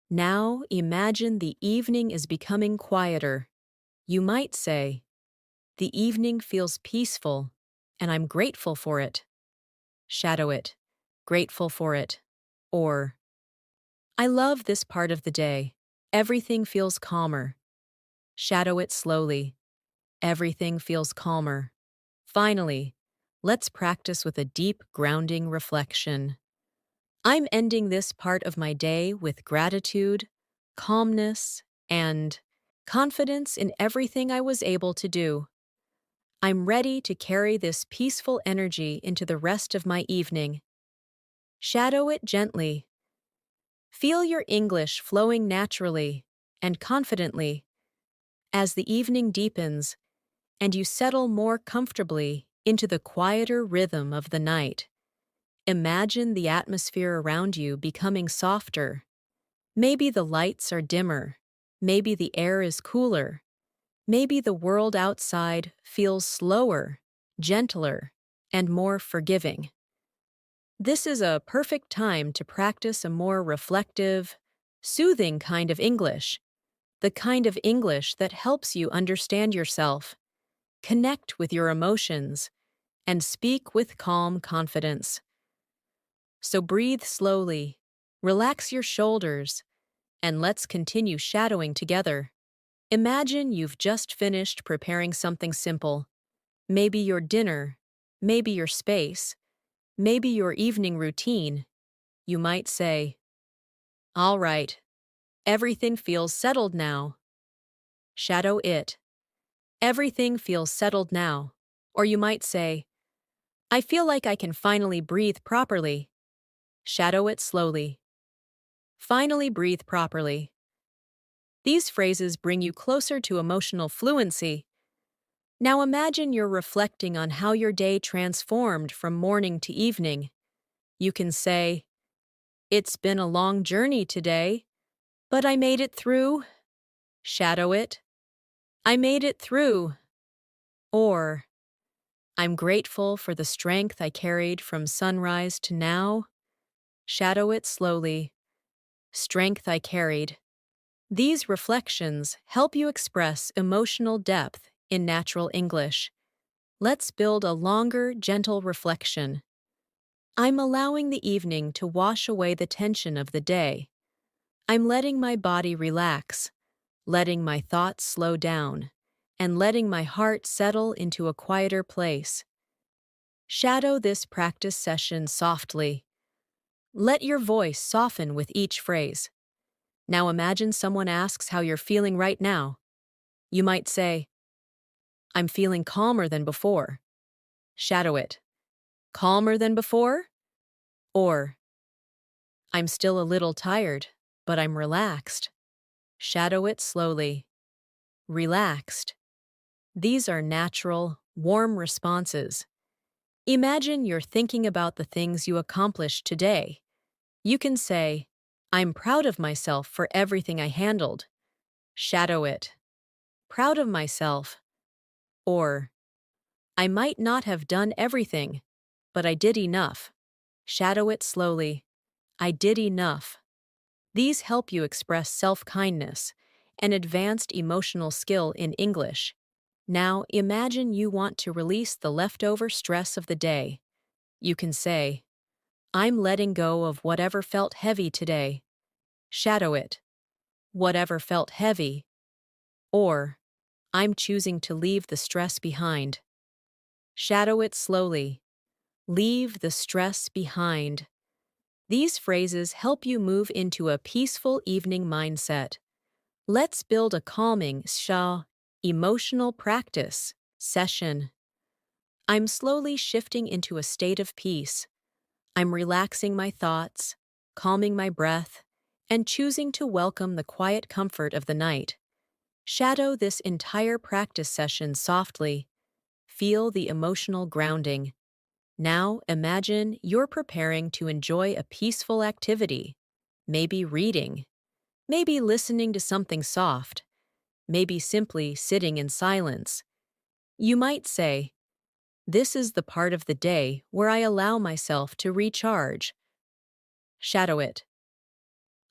Now imagine the evening is becoming quieter. You might say, "The evening feels peaceful, and I'm grateful for it." Shadow it. Grateful for it. Or, "I love this part of the day. Everything feels calmer." Shadow it slowly. Everything feels calmer. Finally, let's practice with a deep, grounding reflection. I'm ending this part of my day with gratitude, calmness, and confidence in everything I was able to do. I'm ready to carry this peaceful energy into the rest of my evening. Shadow it gently. Feel your English flowing naturally and confidently as the evening deepens and you settle more comfortably into the quieter rhythm of the night. Imagine the atmosphere around you becoming softer. Maybe the lights are dimmer. Maybe the air is cooler. Maybe the world outside feels slower, gentler, and more forgiving. This is a perfect time to practice a more reflective, soothing kind of English, the kind of English that helps you understand yourself, connect with your emotions, and speak with calm confidence. So breathe slowly, relax your shoulders, and let's continue shadowing together. Imagine you've just finished preparing something simple. Maybe your dinner, maybe your space, Maybe your evening routine. You might say, all right, everything feels settled now. Shadow it. Everything feels settled now. Or you might say, I feel like I can finally breathe properly. Shadow it slowly. Finally breathe properly. These phrases bring you closer to emotional fluency. Now imagine you're reflecting on how your day transformed from morning to evening. You can say, it's been a long journey today, but I made it through. Shadow it. I made it through. Or, I'm grateful for the strength I carried from sunrise to now. Shadow it slowly. Strength I carried. These reflections help you express emotional depth in natural English. Let's build a longer, gentle reflection. I'm allowing the evening to wash away the tension of the day. I'm letting my body relax, letting my thoughts slow down, and letting my heart settle into a quieter place. Shadow this practice session softly. Let your voice soften with each phrase. Now imagine someone asks how you're feeling right now. You might say, I'm feeling calmer than before. Shadow it. Calmer than before? Or, I'm still a little tired, but I'm relaxed. Shadow it slowly. Relaxed. These are natural, warm responses. Imagine you're thinking about the things you accomplished today. You can say, I'm proud of myself for everything I handled. Shadow it. Proud of myself. Or, I might not have done everything, but I did enough. Shadow it slowly. I did enough. These help you express self-kindness, an advanced emotional skill in English. Now imagine you want to release the leftover stress of the day. You can say, I'm letting go of whatever felt heavy today. Shadow it. Whatever felt heavy. Or, I'm choosing to leave the stress behind. Shadow it slowly. Leave the stress behind. These phrases help you move into a peaceful evening mindset. Let's build a calming emotional practice session. I'm slowly shifting into a state of peace. I'm relaxing my thoughts, calming my breath, and choosing to welcome the quiet comfort of the night. Shadow this entire practice session softly. Feel the emotional grounding. Now imagine you're preparing to enjoy a peaceful activity. Maybe reading. Maybe listening to something soft. Maybe simply sitting in silence. You might say, this is the part of the day where I allow myself to recharge. Shadow it.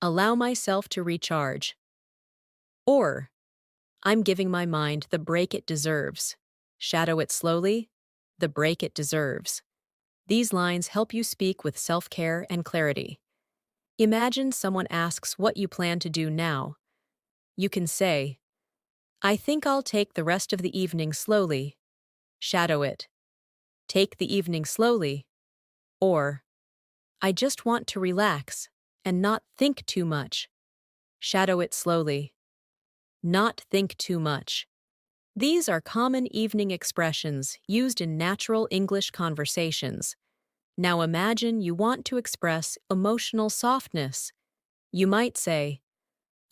Allow myself to recharge. Or, I'm giving my mind the break it deserves. Shadow it slowly. The break it deserves. These lines help you speak with self-care and clarity. Imagine someone asks what you plan to do now. You can say, I think I'll take the rest of the evening slowly. Shadow it. Take the evening slowly. Or, I just want to relax and not think too much. Shadow it slowly. Not think too much. These are common evening expressions used in natural English conversations. Now imagine you want to express emotional softness. You might say,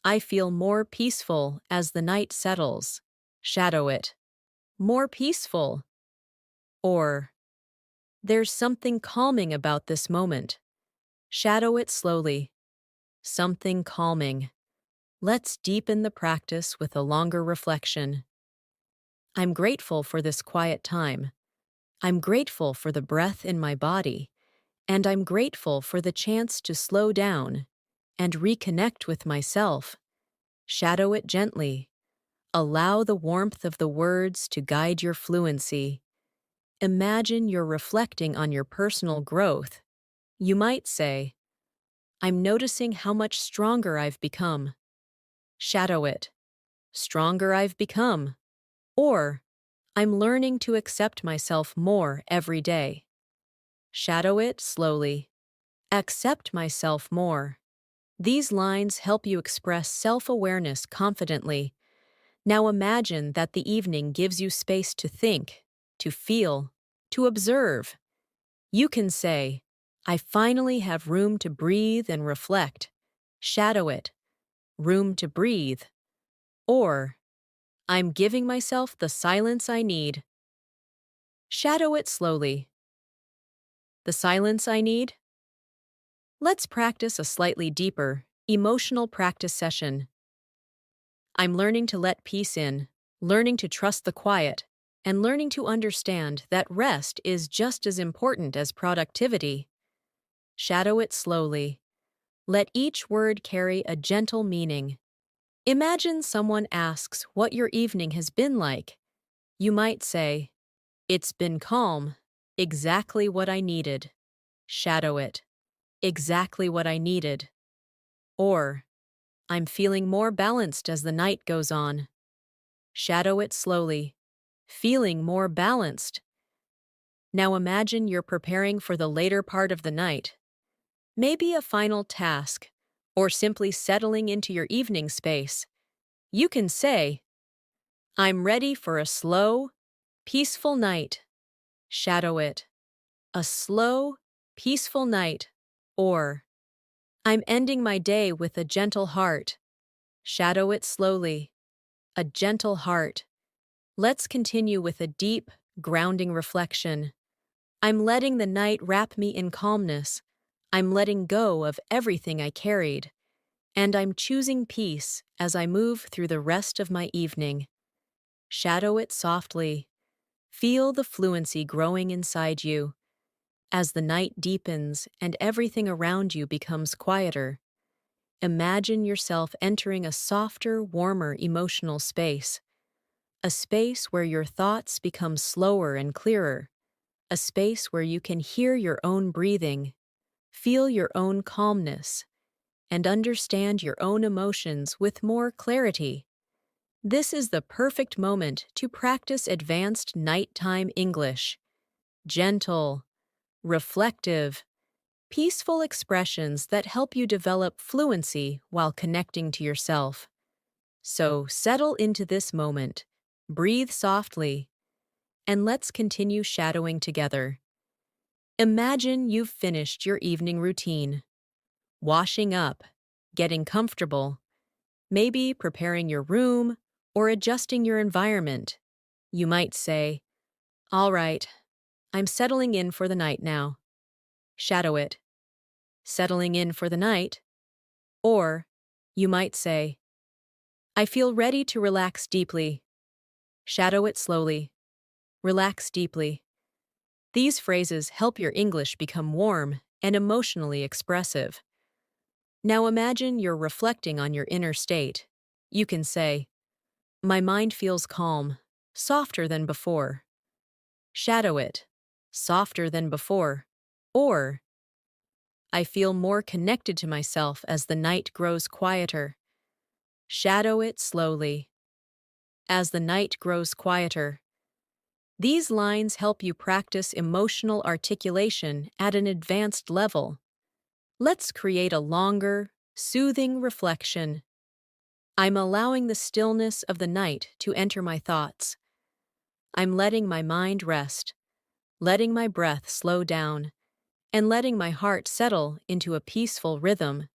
I feel more peaceful as the night settles. Shadow it. More peaceful. Or, there's something calming about this moment. Shadow it slowly. Something calming. Let's deepen the practice with a longer reflection. I'm grateful for this quiet time. I'm grateful for the breath in my body. And I'm grateful for the chance to slow down and reconnect with myself. Shadow it gently. Allow the warmth of the words to guide your fluency. Imagine you're reflecting on your personal growth. You might say, I'm noticing how much stronger I've become. Shadow it. Stronger I've become. Or, I'm learning to accept myself more every day. Shadow it slowly. Accept myself more. These lines help you express self-awareness confidently. Now imagine that the evening gives you space to think, to feel, to observe. You can say, I finally have room to breathe and reflect. Shadow it. Room to breathe. Or, I'm giving myself the silence I need. Shadow it slowly. The silence I need? Let's practice a slightly deeper, emotional practice session. I'm learning to let peace in, learning to trust the quiet, and learning to understand that rest is just as important as productivity. Shadow it slowly. Let each word carry a gentle meaning. Imagine someone asks what your evening has been like. You might say, it's been calm, exactly what I needed. Shadow it. Exactly what I needed. Or, I'm feeling more balanced as the night goes on. Shadow it slowly. Feeling more balanced. Now imagine you're preparing for the later part of the night. Maybe a final task, or simply settling into your evening space. You can say, I'm ready for a slow, peaceful night. Shadow it. A slow, peaceful night. Or, I'm ending my day with a gentle heart. Shadow it slowly. A gentle heart. Let's continue with a deep, grounding reflection. I'm letting the night wrap me in calmness. I'm letting go of everything I carried. And I'm choosing peace as I move through the rest of my evening. Shadow it softly. Feel the fluency growing inside you. As the night deepens and everything around you becomes quieter, imagine yourself entering a softer, warmer emotional space. A space where your thoughts become slower and clearer. A space where you can hear your own breathing, feel your own calmness, and understand your own emotions with more clarity. This is the perfect moment to practice advanced nighttime English. Gentle, reflective, peaceful expressions that help you develop fluency while connecting to yourself. So settle into this moment, breathe softly, and let's continue shadowing together. Imagine you've finished your evening routine. Washing up, getting comfortable, maybe preparing your room or adjusting your environment. You might say, all right, I'm settling in for the night now. Shadow it. Settling in for the night. Or, you might say, I feel ready to relax deeply. Shadow it slowly. Relax deeply. These phrases help your English become warm and emotionally expressive. Now imagine you're reflecting on your inner state. You can say, my mind feels calm, softer than before. Shadow it. Softer than before. Or, I feel more connected to myself as the night grows quieter. Shadow it slowly. As the night grows quieter. These lines help you practice emotional articulation at an advanced level. Let's create a longer, soothing reflection. I'm allowing the stillness of the night to enter my thoughts. I'm letting my mind rest, letting my breath slow down, and letting my heart settle into a peaceful rhythm.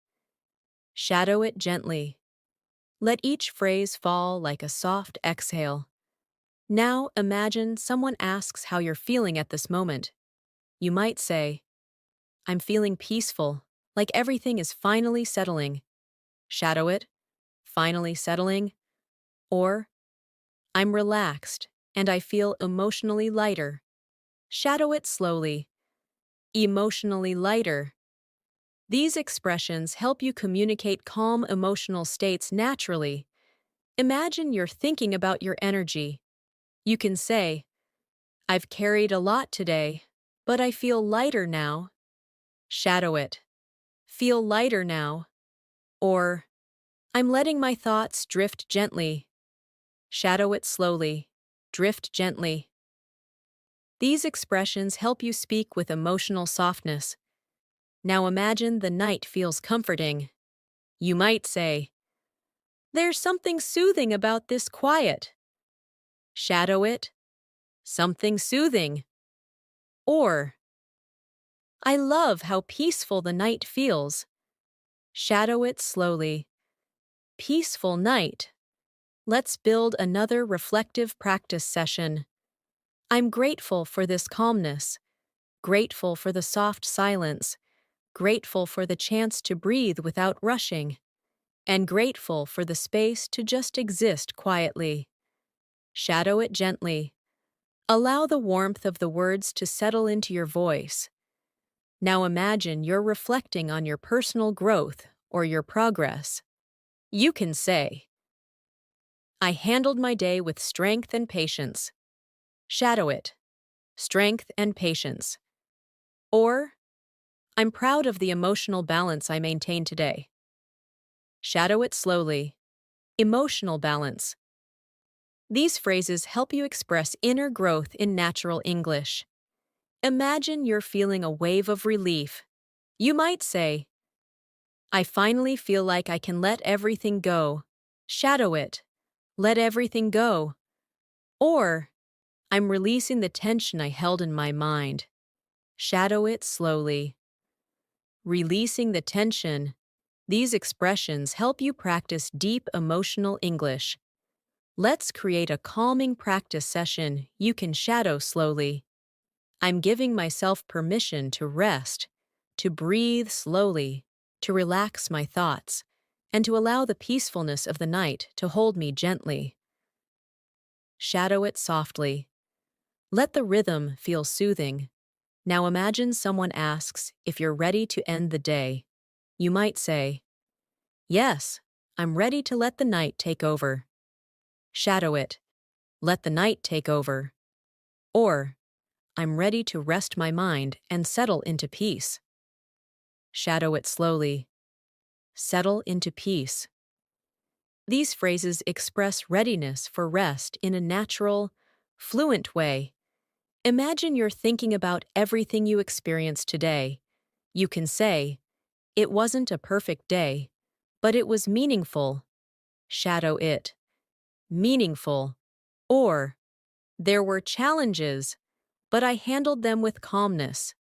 Shadow it gently. Let each phrase fall like a soft exhale. Now imagine someone asks how you're feeling at this moment. You might say, I'm feeling peaceful, like everything is finally settling. Shadow it. Finally settling. Or, I'm relaxed and I feel emotionally lighter. Shadow it slowly. Emotionally lighter. These expressions help you communicate calm emotional states naturally. Imagine you're thinking about your energy. You can say, I've carried a lot today, but I feel lighter now. Shadow it. Feel lighter now. Or, I'm letting my thoughts drift gently. Shadow it slowly. Drift gently. These expressions help you speak with emotional softness. Now imagine the night feels comforting. You might say, "There's something soothing about this quiet." Shadow it, "Something soothing." Or, "I love how peaceful the night feels." Shadow it slowly. "Peaceful night." Let's build another reflective practice session. I'm grateful for this calmness, grateful for the soft silence, grateful for the chance to breathe without rushing, and grateful for the space to just exist quietly. Shadow it gently. Allow the warmth of the words to settle into your voice. Now imagine you're reflecting on your personal growth or your progress. You can say, "I handled my day with strength and patience." Shadow it. Strength and patience. Or, "I'm proud of the emotional balance I maintained today." Shadow it slowly. Emotional balance. These phrases help you express inner growth in natural English. Imagine you're feeling a wave of relief. You might say, "I finally feel like I can let everything go." Shadow it. Let everything go. Or, "I'm releasing the tension I held in my mind." Shadow it slowly. Releasing the tension. These expressions help you practice deep emotional English. Let's create a calming practice session you can shadow slowly. I'm giving myself permission to rest, to breathe slowly, to relax my thoughts, and to allow the peacefulness of the night to hold me gently. Shadow it softly. Let the rhythm feel soothing. Now imagine someone asks if you're ready to end the day. You might say, "Yes, I'm ready to let the night take over." Shadow it. Let the night take over. Or, "I'm ready to rest my mind and settle into peace." Shadow it slowly. Settle into peace. These phrases express readiness for rest in a natural, fluent way. Imagine you're thinking about everything you experienced today. You can say, "It wasn't a perfect day, but it was meaningful." Shadow it. Meaningful. Or, "There were challenges, but I handled them with calmness."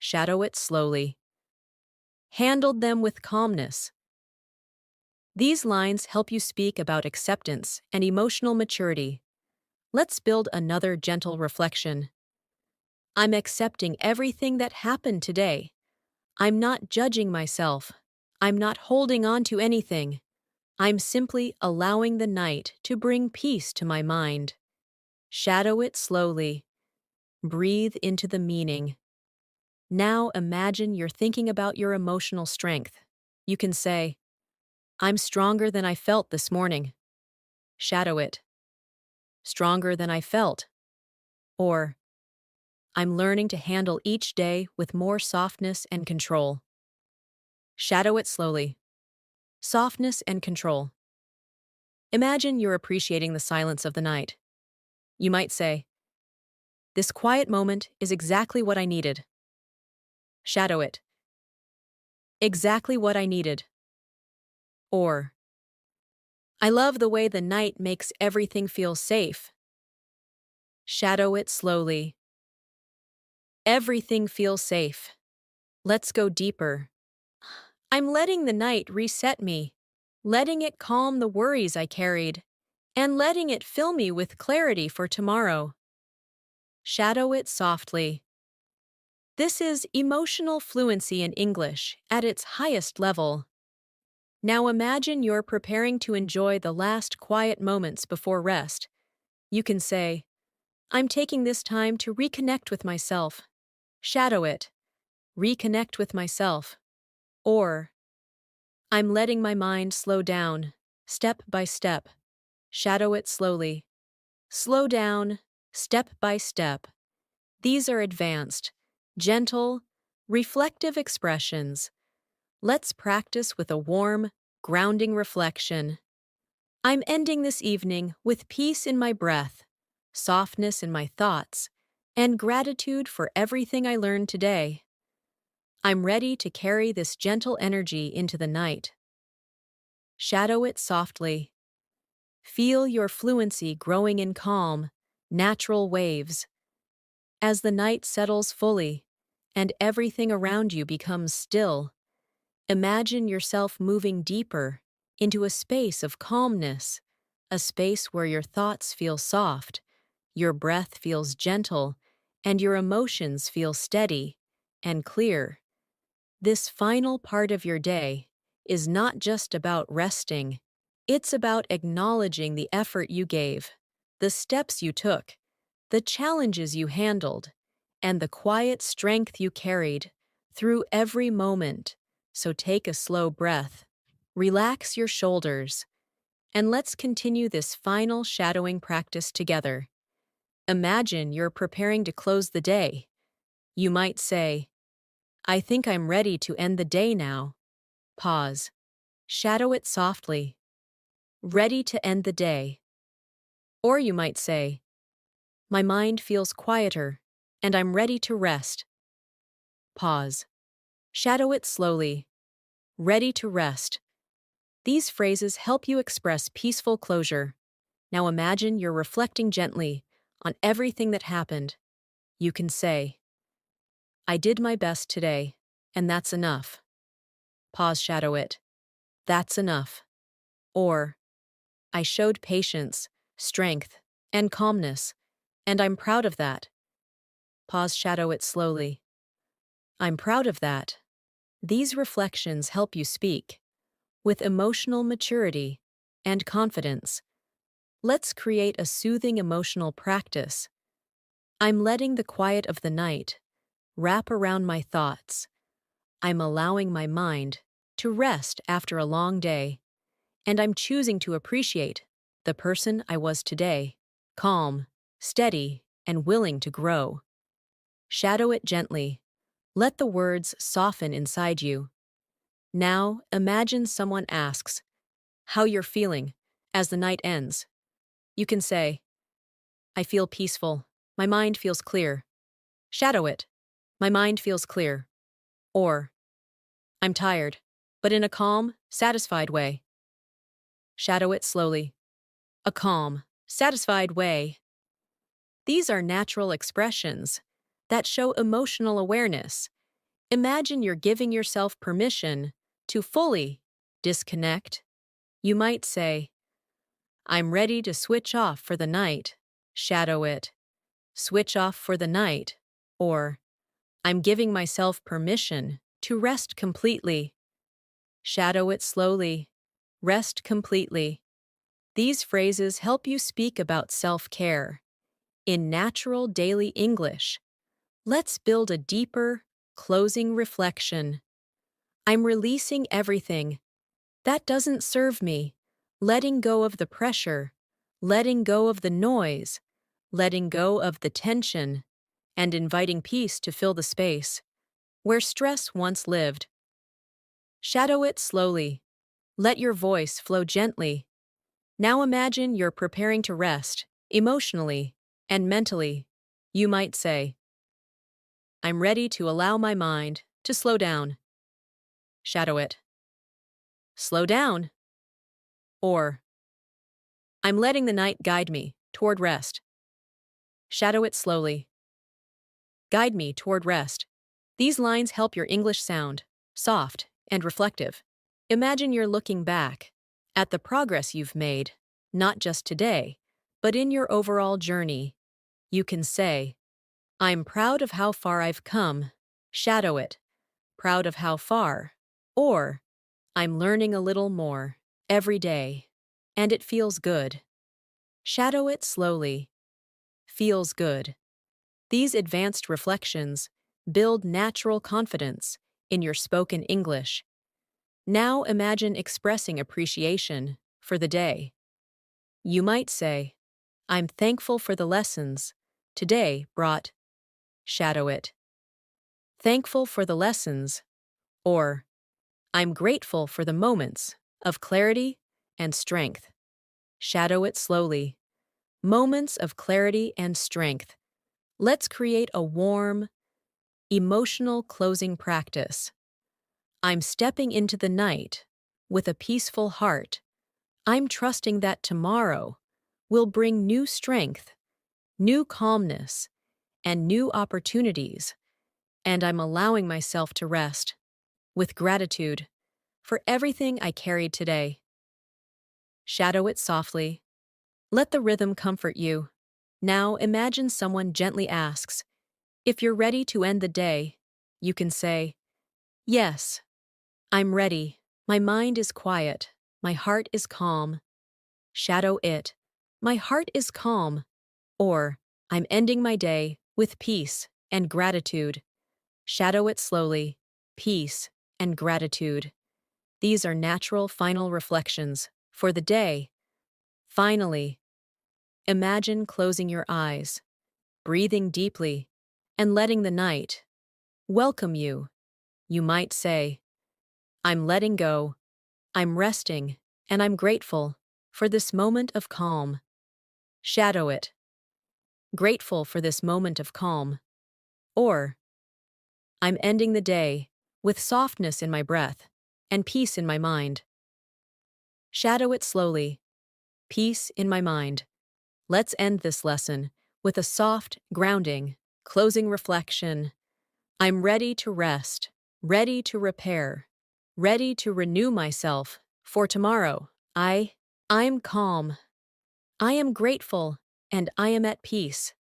Shadow it slowly. Handled them with calmness. These lines help you speak about acceptance and emotional maturity. Let's build another gentle reflection. I'm accepting everything that happened today. I'm not judging myself. I'm not holding on to anything. I'm simply allowing the night to bring peace to my mind. Shadow it slowly. Breathe into the meaning. Now imagine you're thinking about your emotional strength. You can say, "I'm stronger than I felt this morning." Shadow it. Stronger than I felt. Or, "I'm learning to handle each day with more softness and control." Shadow it slowly. Softness and control. Imagine you're appreciating the silence of the night. You might say, "This quiet moment is exactly what I needed." Shadow it. Exactly what I needed. Or, "I love the way the night makes everything feel safe." Shadow it slowly. Everything feels safe. Let's go deeper. I'm letting the night reset me, letting it calm the worries I carried, and letting it fill me with clarity for tomorrow. Shadow it softly. This is emotional fluency in English at its highest level. Now imagine you're preparing to enjoy the last quiet moments before rest. You can say, "I'm taking this time to reconnect with myself." Shadow it. Reconnect with myself. Or, "I'm letting my mind slow down, step by step." Shadow it slowly. Slow down, step by step. These are advanced, gentle, reflective expressions. Let's practice with a warm, grounding reflection. I'm ending this evening with peace in my breath, softness in my thoughts, and gratitude for everything I learned today. I'm ready to carry this gentle energy into the night. Shadow it softly. Feel your fluency growing in calm, natural waves. As the night settles fully and everything around you becomes still, imagine yourself moving deeper into a space of calmness, a space where your thoughts feel soft, your breath feels gentle, and your emotions feel steady and clear. This final part of your day is not just about resting, it's about acknowledging the effort you gave, the steps you took, the challenges you handled, and the quiet strength you carried through every moment. So take a slow breath, relax your shoulders, and let's continue this final shadowing practice together. Imagine you're preparing to close the day. You might say, I think I'm ready to end the day now. Pause. Shadow it softly. Ready to end the day. Or you might say, my mind feels quieter, and I'm ready to rest. Pause. Shadow it slowly. Ready to rest. These phrases help you express peaceful closure. Now imagine you're reflecting gently on everything that happened. You can say, I did my best today, and that's enough. Pause, shadow it. That's enough. Or, I showed patience, strength, and calmness, and I'm proud of that. Pause, shadow it slowly. I'm proud of that. These reflections help you speak with emotional maturity and confidence. Let's create a soothing emotional practice. I'm letting the quiet of the night wrap around my thoughts. I'm allowing my mind to rest after a long day, and I'm choosing to appreciate the person I was today, calm, steady, and willing to grow. Shadow it gently. Let the words soften inside you. Now, imagine someone asks how you're feeling as the night ends. You can say, I feel peaceful. My mind feels clear. Shadow it. My mind feels clear. Or, I'm tired, but in a calm, satisfied way. Shadow it slowly. A calm, satisfied way. These are natural expressions that show emotional awareness. Imagine you're giving yourself permission to fully disconnect. You might say, I'm ready to switch off for the night. Shadow it. Switch off for the night. Or, I'm giving myself permission to rest completely. Shadow it slowly. Rest completely. These phrases help you speak about self-care in natural daily English. Let's build a deeper, closing reflection. I'm releasing everything that doesn't serve me, letting go of the pressure, letting go of the noise, letting go of the tension, and inviting peace to fill the space where stress once lived. Shadow it slowly. Let your voice flow gently. Now imagine you're preparing to rest, emotionally and mentally. You might say, I'm ready to allow my mind to slow down. Shadow it. Slow down. Or, I'm letting the night guide me toward rest. Shadow it slowly. Guide me toward rest. These lines help your English sound soft and reflective. Imagine you're looking back at the progress you've made, not just today, but in your overall journey. You can say, I'm proud of how far I've come. Shadow it. Proud of how far. Or, I'm learning a little more every day, and it feels good. Shadow it slowly. Feels good. These advanced reflections build natural confidence in your spoken English. Now imagine expressing appreciation for the day. You might say, I'm thankful for the lessons today brought. Shadow it. Thankful for the lessons. Or, I'm grateful for the moments of clarity and strength. Shadow it slowly. Moments of clarity and strength. Let's create a warm, emotional closing practice. I'm stepping into the night with a peaceful heart. I'm trusting that tomorrow will bring new strength, new calmness, and new opportunities, and I'm allowing myself to rest with gratitude for everything I carried today. Shadow it softly. Let the rhythm comfort you. Now imagine someone gently asks, if you're ready to end the day, you can say, yes, I'm ready. My mind is quiet. My heart is calm. Shadow it. My heart is calm. Or, I'm ending my day with peace and gratitude. Shadow it slowly. Peace and gratitude. These are natural final reflections for the day. Finally, imagine closing your eyes, breathing deeply, and letting the night welcome you. You might say, I'm letting go, I'm resting, and I'm grateful for this moment of calm. Shadow it. Grateful for this moment of calm. Or, I'm ending the day with softness in my breath and peace in my mind. Shadow it slowly. Peace in my mind. Let's end this lesson with a soft, grounding, closing reflection. I'm ready to rest, ready to repair, ready to renew myself for tomorrow. I'm calm. I am grateful, and I am at peace.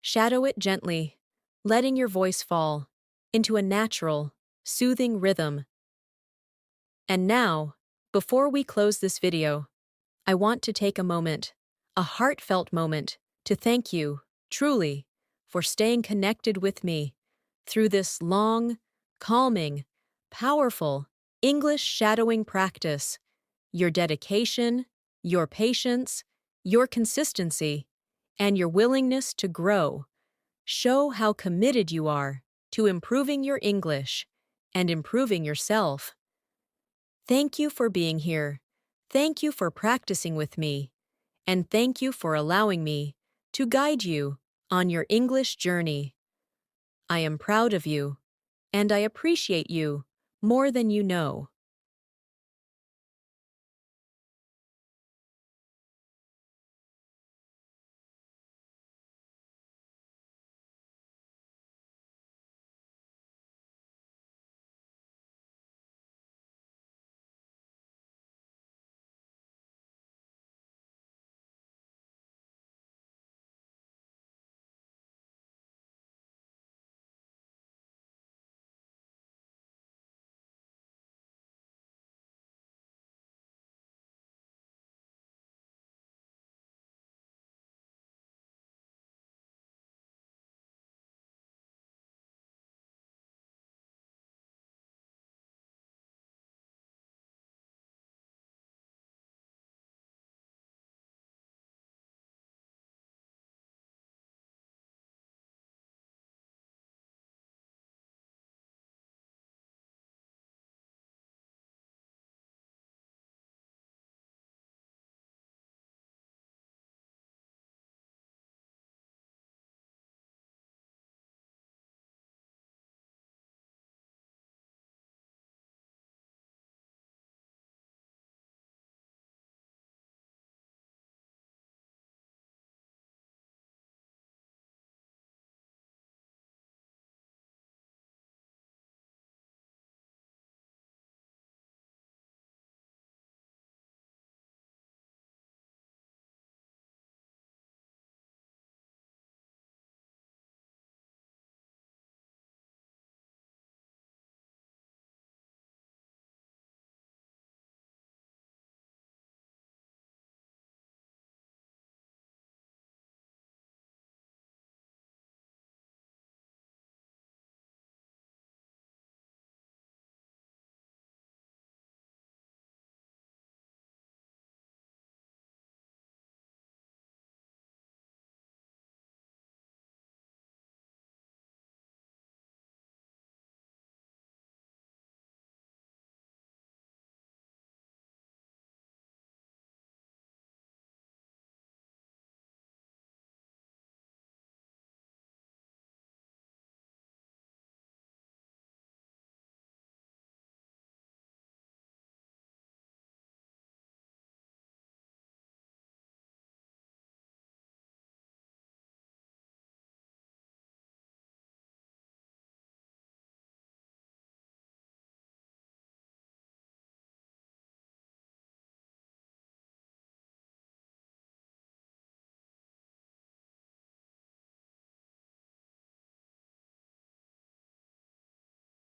Shadow it gently, letting your voice fall into a natural, soothing rhythm. And now, before we close this video, I want to take a moment, a heartfelt moment, to thank you, truly, for staying connected with me through this long, calming, powerful English shadowing practice. Your dedication, your patience, your consistency, and your willingness to grow show how committed you are to improving your English and improving yourself. Thank you for being here. Thank you for practicing with me. And thank you for allowing me to guide you on your English journey. I am proud of you, and I appreciate you more than you know.